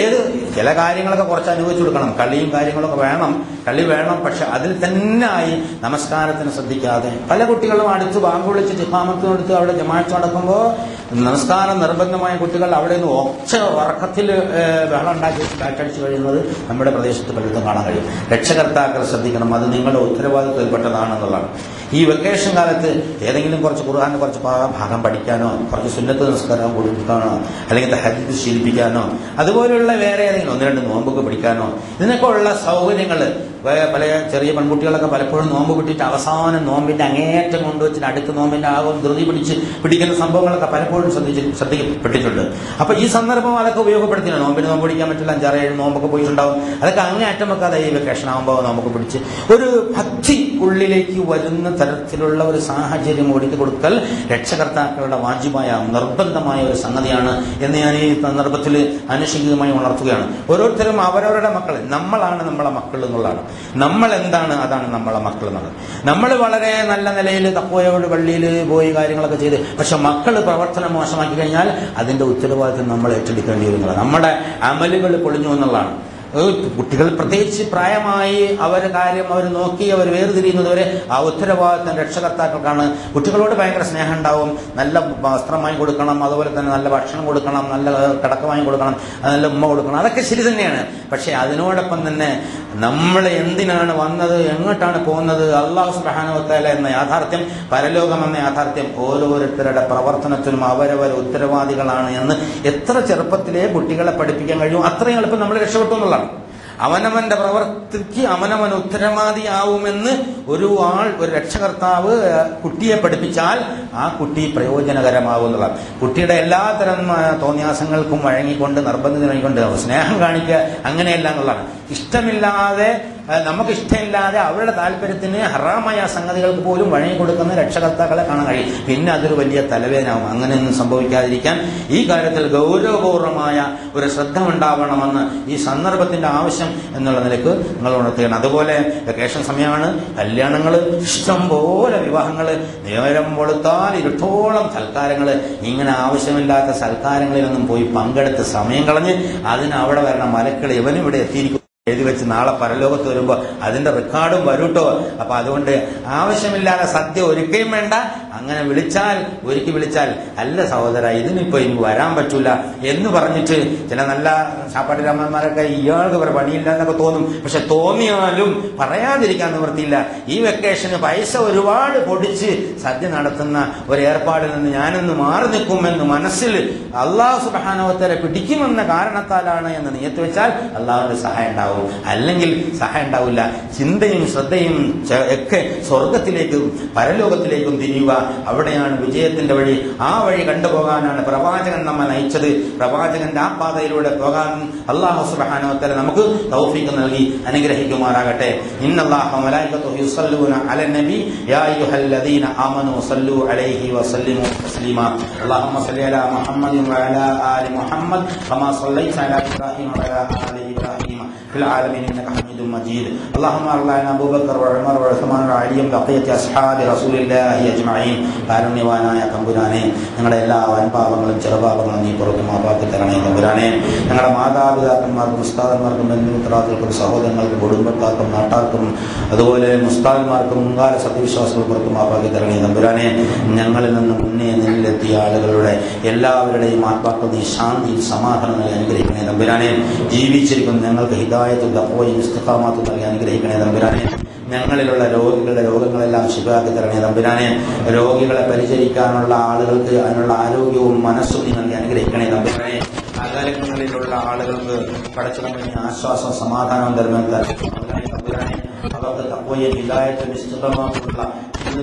A: ചില കാര്യങ്ങളൊക്കെ കുറച്ച് അനുഭവിച്ചു കൊടുക്കണം. കളിയും കാര്യങ്ങളൊക്കെ വേണം, കളി വേണം, പക്ഷെ അതിൽ തന്നെ ആയി നമസ്കാരത്തിന് ശ്രദ്ധിക്കാതെ പല കുട്ടികളും അടുത്ത് ബാങ്ക് വിളിച്ച് ഇഖാമത്തിനടുത്ത് അവിടെ ജമാഅത്ത് നടക്കുമ്പോൾ നമസ്കാരം നിർബന്ധമായ കുട്ടികൾ അവിടെ നിന്ന് ഒച്ച ഉറക്കത്തിൽ ബഹളം ഉണ്ടാക്കി കാറ്റടിച്ച് കഴിയുന്നത് നമ്മുടെ പ്രദേശത്ത് പലർക്കും കാണാൻ കഴിയും. രക്ഷകർത്താക്കൾ ശ്രദ്ധിക്കണം, അത് നിങ്ങളുടെ ഉത്തരവാദിത്വത്തിൽപ്പെട്ടതാണെന്നുള്ളതാണ്. ഈ വെക്കേഷൻ കാലത്ത് ഏതെങ്കിലും കുറച്ച് ഖുർആന്റെ കുറച്ച് ഭാഗം പഠിക്കാനോ, കുറച്ച് സുന്നത്ത് നിസ്കാരം കൊടുക്കാനോ, അല്ലെങ്കിൽ തഹജ്ജുദ് ശീലിപ്പിക്കാനോ, അതുപോലെയുള്ള വേറെ ഏതെങ്കിലും 1-2 നോമ്പൊക്കെ പിടിക്കാനോ, ഇതിനൊക്കെ ഉള്ള സൗകര്യങ്ങൾ പല ചെറിയ പെൺകുട്ടികളൊക്കെ പലപ്പോഴും നോമ്പ് പിടിച്ചിട്ട് അവസാനം നോമ്പിന്റെ അങ്ങേറ്റം കൊണ്ടുവച്ചിട്ട് അടുത്ത നോമ്പിന്റെ ആകും ധൃതി പിടിക്കുന്ന സംഭവങ്ങളൊക്കെ പലപ്പോഴും ശ്രദ്ധിക്കപ്പെട്ടിട്ടുണ്ട്. അപ്പൊ ഈ സന്ദർഭം അതൊക്കെ ഉപയോഗപ്പെടുത്തിയാണ്. നോമ്പിന് നോമ്പ് പിടിക്കാൻ പറ്റില്ല, 5-6-7 നോമ്പൊക്കെ പോയിട്ടുണ്ടാവും. അതൊക്കെ അങ്ങേയറ്റം വെക്കാതെ ഈ വെക്കേഷൻ ആകുമ്പോൾ നമുക്ക് പിടിച്ച് ഒരു ഭക്തി ഉള്ളിലേക്ക് വരുന്ന തരത്തിലുള്ള ഒരു സാഹചര്യം ഒരുക്കി കൊടുക്കൽ രക്ഷകർത്താക്കളുടെ വാജിബായ നിർബന്ധമായ ഒരു സംഗതിയാണ് എന്ന് ഞാൻ ഈ സന്ദർഭത്തിൽ അനുഷ്ഠിതമായി ഉണർത്തുകയാണ്. ഓരോരുത്തരും അവരവരുടെ മക്കൾ, നമ്മളാണ് നമ്മളെ മക്കൾ എന്നുള്ളതാണ്. നമ്മൾ എന്താണ് അതാണ് നമ്മളെ മക്കൾ എന്നുള്ളത്. നമ്മൾ വളരെ നല്ല നിലയിൽ തപ്പോയോട് പള്ളിയിൽ പോയി കാര്യങ്ങളൊക്കെ ചെയ്ത്, പക്ഷെ മക്കൾ പ്രവർത്തനം മോശമാക്കി കഴിഞ്ഞാൽ അതിന്റെ ഉത്തരവാദിത്വം നമ്മൾ ഏറ്റെടുക്കേണ്ടി വരുന്നതാണ്. നമ്മുടെ അമലുകൾ പൊളിഞ്ഞു എന്നുള്ളതാണ്. കുട്ടികൾ പ്രത്യേകിച്ച് പ്രായമായി അവരുടെ കാര്യം അവർ നോക്കി അവർ വേർതിരിയുന്നതുവരെ ആ ഉത്തരവാദിത്തം രക്ഷകർത്താക്കൾക്കാണ്. കുട്ടികളോട് ഭയങ്കര സ്നേഹം ഉണ്ടാവും, നല്ല വസ്ത്രം വാങ്ങി കൊടുക്കണം, അതുപോലെ തന്നെ നല്ല ഭക്ഷണം കൊടുക്കണം, നല്ല കിടക്ക വാങ്ങി കൊടുക്കണം, നല്ല ഉമ്മ കൊടുക്കണം, അതൊക്കെ ശരി തന്നെയാണ്. പക്ഷെ അതിനോടൊപ്പം തന്നെ നമ്മൾ എന്തിനാണ് വന്നത്, എങ്ങോട്ടാണ് പോകുന്നത്, അല്ലാഹു സുബ്ഹാനഹു വ തആല എന്ന യാഥാർത്ഥ്യം, പരലോകം എന്ന യാഥാർത്ഥ്യം ഓരോരുത്തരുടെ പ്രവർത്തനത്തിനും അവരവർ ഉത്തരവാദികളാണ് എന്ന് എത്ര ചെറുപ്പത്തിലേ കുട്ടികളെ പഠിപ്പിക്കാൻ കഴിയും അത്രയും എളുപ്പം നമ്മൾ രക്ഷപ്പെട്ടു എന്നുള്ളതാണ്. അവനവന്റെ പ്രവർത്തിക്ക് അവനവൻ ഉത്തരവാദിയാവുമെന്ന് ഒരു രക്ഷകർത്താവ് കുട്ടിയെ പഠിപ്പിച്ചാൽ ആ കുട്ടി പ്രയോജനകരമാവുന്നതാണ്. കുട്ടിയുടെ എല്ലാത്തരം തോന്നിയാസങ്ങൾക്കും വഴങ്ങിക്കൊണ്ട് നിർബന്ധിതനായിക്കൊണ്ട് സ്നേഹം കാണിക്കുക അങ്ങനെയല്ല എന്നുള്ളതാണ്. ഇഷ്ടമില്ലാതെ നമുക്കിഷ്ടമില്ലാതെ അവരുടെ താല്പര്യത്തിന് ഹറാമായ സംഗതികൾക്ക് പോലും വഴങ്ങി കൊടുക്കുന്ന രക്ഷകർത്താക്കളെ കാണാൻ കഴിയും. പിന്നെ അതൊരു വലിയ തലവേദനയാവും. അങ്ങനെയൊന്നും സംഭവിക്കാതിരിക്കാൻ ഈ കാര്യത്തിൽ ഗൗരവപൂർവമായ ഒരു ശ്രദ്ധ ഉണ്ടാവണമെന്ന് ഈ സന്ദർഭത്തിന്റെ ആവശ്യം എന്നുള്ള നിലക്ക് നിങ്ങൾ ഉണർത്തുകയാണ്. അതുപോലെ വെക്കേഷൻ സമയമാണ്, കല്യാണങ്ങൾ ഇഷ്ടം പോലെ, വിവാഹങ്ങൾ നേരം വെളുത്താൽ ഇരുട്ടോളം സൽക്കാരങ്ങൾ. ഇങ്ങനെ ആവശ്യമില്ലാത്ത സൽക്കാരങ്ങളിലൊന്നും പോയി പങ്കെടുത്ത് സമയം കളഞ്ഞ് അതിന് അവിടെ വരണ മലക്കൾ ഇവനും ഇവിടെ എത്തിയിരിക്കും എഴുതി വെച്ച് നാളെ പരലോകത്ത് വരുമ്പോ അതിന്റെ റെക്കോർഡും വരൂട്ടോ. അപ്പൊ അതുകൊണ്ട് ആവശ്യമില്ലാതെ സദ്യ ഒരുക്കുകയും വേണ്ട. അങ്ങനെ ഒരുക്കി വിളിച്ചാൽ അല്ല സഹോദര ഇതിനിപ്പോ എനിക്ക് വരാൻ പറ്റൂല എന്ന് പറഞ്ഞിട്ട് ചില നല്ല ചാപ്പാട്ടി രാമന്മാരൊക്കെ ഇയാൾക്ക് പണിയില്ല എന്നൊക്കെ തോന്നും. പക്ഷെ തോന്നിയാലും പറയാതിരിക്കാൻ നിവൃത്തിയില്ല. ഈ വെക്കേഷന് പൈസ ഒരുപാട് പൊടിച്ച് സദ്യ നടത്തുന്ന ഒരു ഏർപ്പാടിൽ നിന്ന് ഞാനൊന്ന് മാറി നിൽക്കുമെന്ന് മനസ്സിൽ അല്ലാഹു സുബ്ഹാനഹു വ തആല പിടിക്കുമെന്ന കാരണത്താലാണ് എന്ന് നിയത്ത് വെച്ചാൽ അല്ലാഹുവിന്റെ സഹായം ഉണ്ടാവും. അല്ലെങ്കിൽ സഹായം ഉണ്ടാവില്ല. ചിന്തയും ശ്രദ്ധയും ഒക്കെ സ്വർഗത്തിലേക്കും പരലോകത്തിലേക്കും തിരിയുക, അവിടെയാണ് വിജയത്തിന്റെ വഴി. ആ വഴി കണ്ടുപോകാനാണ് പ്രവാചകൻ നമ്മെ നയിച്ചത്. പ്രവാചകന്റെ ആ പാതയിലൂടെ പോകാൻ അല്ലാഹു സുബ്ഹാനഹു വ തആല നമുക്ക് തൗഫീഖ് നൽകി അനുഗ്രഹിക്കുമാറാകട്ടെ. ഇന്നല്ലാഹ മലായികതുഹു യുസല്ലൂന അലൻ നബി യാ അയ്യുഹല്ലദീന ആമനൂ സല്ലൂ അലൈഹി വസല്ലിമു തസ്ലീമാ. അല്ലാഹുമ്മ സല്ലി അലാ മുഹമ്മദിൻ വഅലാ ആലി മുഹമ്മദ് കമാ സല്ലൈത അലാ ഇബ്രാഹീം വഅലാ ആലി ഇബ്രാഹീം ഫിൽ ആലമീൻ ഇന്നക ഹമീദും മജീദ്. അല്ലാഹുമ്മ അർളനാ അബൂബക്കർ വഉമർ വഉസ്മാൻ വഅലിയും ബഖിയത്തി അസ്ഹാബി റസൂലില്ലാഹി അജ്മഈൻ. കാരുണ്യവാനായ തമ്പുരാനെ, ഞങ്ങളുടെ എല്ലാ വൻപാപങ്ങളും ചെറുപാപങ്ങളും നീ പുറത്തു മാപ്പാക്കി തരണേ തമ്പുരാനെ. ഞങ്ങളുടെ മാതാപിതാക്കന്മാർക്കും ഉസ്താദന്മാർക്കും ബന്ധുമിത്രാക്കൾക്കും സഹോദരങ്ങൾക്കും കുടുംബക്കാർക്കും നാട്ടാർക്കും അതുപോലെ മുസ്താദന്മാർക്കും മുൻകാല സത്യവിശ്വാസികൾ പുറത്തു മാപ്പാക്കി തരണേ തമ്പുരാനെ. ഞങ്ങളിൽ നിന്ന് മുന്നേ നിന്നിലെത്തിയ ആളുകളുടെ എല്ലാവരുടെയും ആത്മാക്കൾ നീ ശാന്തി സമാധാനം നൽകി അനുഗ്രഹിക്കണേ തമ്പുരാനെ. ജീവിച്ചിരിക്കുന്ന ഞങ്ങൾക്ക് ഹിദായത്തും തഖ്വയും ഇസ്തിഖാമത്തും നൽകി അനുഗ്രഹിക്കണേ തമ്പുരാനെ. ഞങ്ങളിലുള്ള രോഗികളുടെ രോഗങ്ങളെല്ലാം ശിഫാക്കി തരണേ തമ്പുരാനെ. രോഗികളെ പരിചരിക്കാനുള്ള ആളുകൾക്ക് അതിനുള്ള ആരോഗ്യവും മനസ്സും നീ നൽകി അനുഗ്രഹിക്കണേ തമ്പുരാനെ. അകാലങ്ങളിലുള്ള ആളുകൾക്ക് പടച്ചുകൊണ്ടിന് ആശ്വാസവും സമാധാനവും തരുമെന്ന് തമ്പുരാനെ. അവർക്ക് തഖ്വയും ഹിദായത്തും ഇസ്തിഖാമത്തുള്ള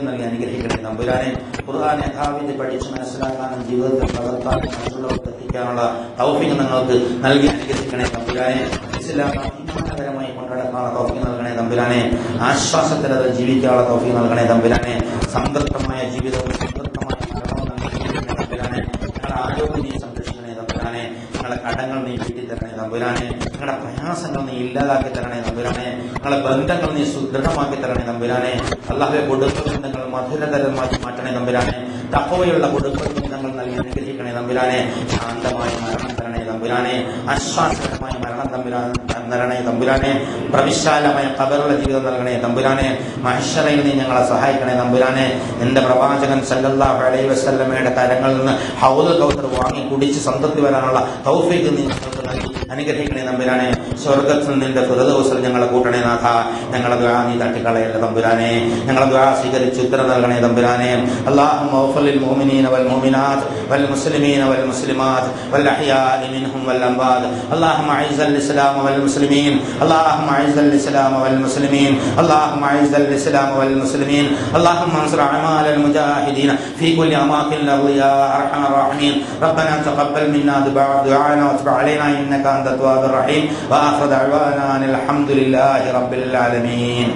A: നൽകി അനുഗ്രഹിക്കണേ തമ്പുരാനെ. ഖുർആൻ യഥാവിധി പഠിച്ച് മനസ്സിലാക്കാനും ജീവിതത്തിൽ പകർത്താനും മറ്റുള്ളവർക്ക് എത്തിക്കാനുള്ള തൗഫീഖ് നിങ്ങൾക്ക് നൽകി അനുഗ്രഹിക്കണേ തമ്പുരാനെ. ഇസ്ലാം അഭിമാനകരമായി കൊണ്ടുനടക്കാനുള്ള തൗഫീഖ് നൽകണേ തമ്പുരാനെ. ആശ്വാസത്തിലത് ജീവിക്കാനുള്ള തൗഫീഖ് നൽകണേ തമ്പുരാനെ. സംതൃപ്തമായ ജീവിതവും സംതൃപ്തമായ മരണവും നൽകണേ തമ്പുരാനെ. ഞങ്ങളുടെ ആരോഗ്യം നീ സംരക്ഷിക്കണേ തമ്പുരാനെ. ഞങ്ങളുടെ കടങ്ങൾ നീ വീട്ടി തരണേ തമ്പുരാനെ. ഞങ്ങളുടെ പ്രയാസങ്ങൾ നീ ഇല്ലാതാക്കി തരണേ തമ്പുരാനെ. ഞങ്ങളുടെ ബന്ധങ്ങൾ നീ സുദൃഢമാക്കി തരണേ തമ്പുരാനെ. അല്ലാഹുവേ, കുടുംബ ബന്ധങ്ങൾ മധുരതരമാക്കി മാറ്റണേ തമ്പുരാനെ. തഖ്വയുള്ള കുടുംബ ബന്ധങ്ങൾ നൽകി അനുഗ്രഹിക്കണേ തമ്പുരാനെ. ശാന്തമായ മരണം തരണേ തമ്പുരാനെ. ആശ്വാസകരമായ മരണം തരണേ തമ്പുരാനെ. പ്രവിശാലമായ ഖബറുള്ള ജീവിതം നൽകണേ തമ്പുരാനെ. മഹ്ശറയിൽ നീ ഞങ്ങളെ സഹായിക്കണേ തമ്പുരാനെ. എന്റെ പ്രവാചകൻ സല്ലല്ലാഹു അലൈഹി വസല്ലമയുടെ കരങ്ങളിൽ നിന്ന് ഹൗദുൽ കൗസർ വാങ്ങി കുടിച്ച് സംതൃപ്തി വരാനുള്ള തൗഫീഖ് നീ ഞങ്ങൾക്ക് നൽകി അനുഗ്രഹിക്കണേ തമ്പുരാനെ. സ്വർഗത്തിൽ നിന്റെ ഫിർദൗസിൽ ഞങ്ങളെ കൂട്ടണേ നാഥ. ഞങ്ങളെ ദുആ നീ തട്ടിക്കളയല്ലേ തമ്പുരാനെ. ഞങ്ങളെ ദുആ സ്വീകരിച്ച് ഉത്തരം നൽകണേ തമ്പുരാനെ. അല്ലാഹുമ്മ ഗ്ഫിർ ലിൽ മുഅ്മിനീന വൽ മുഅ്മിനാത്ത് വൽ മുസ്ലിമീന വൽ മുസ്ലിമാത്ത് വൽ അഹ്യാഇ മിൻഹും വൽ അംവാത്. അല്ലാഹുമ്മ അഇസ്സൽ ഇസ്ലാമ വൽ മുസ്ലിമീൻ. അല്ലാഹുമ്മ അഇസ്സൽ ഇസ്ലാമ വൽ മുസ്ലിമീൻ. അല്ലാഹുമ്മ അഇസ്സൽ ഇസ്ലാമ വൽ മുസ്ലിമീൻ. അല്ലാഹുമ്മ അൻസുർ അഅമാലൽ മുജാഹിദീന ഫീ കുല്ലി അമാകിനിൽ അർളി യാ അർഹമർ റഹീമീൻ. റബ്ബനാ തഖബ്ബൽ മിന്നാ ദുആഅനാ വതുബ് അലൈനാ ഇന്നക അൻത തവ്വാബുർ റഹീം. വആഖിറു ദഅവാനാ അൽഹംദുലില്ലാഹി റബ്ബിൽ ആലമീൻ.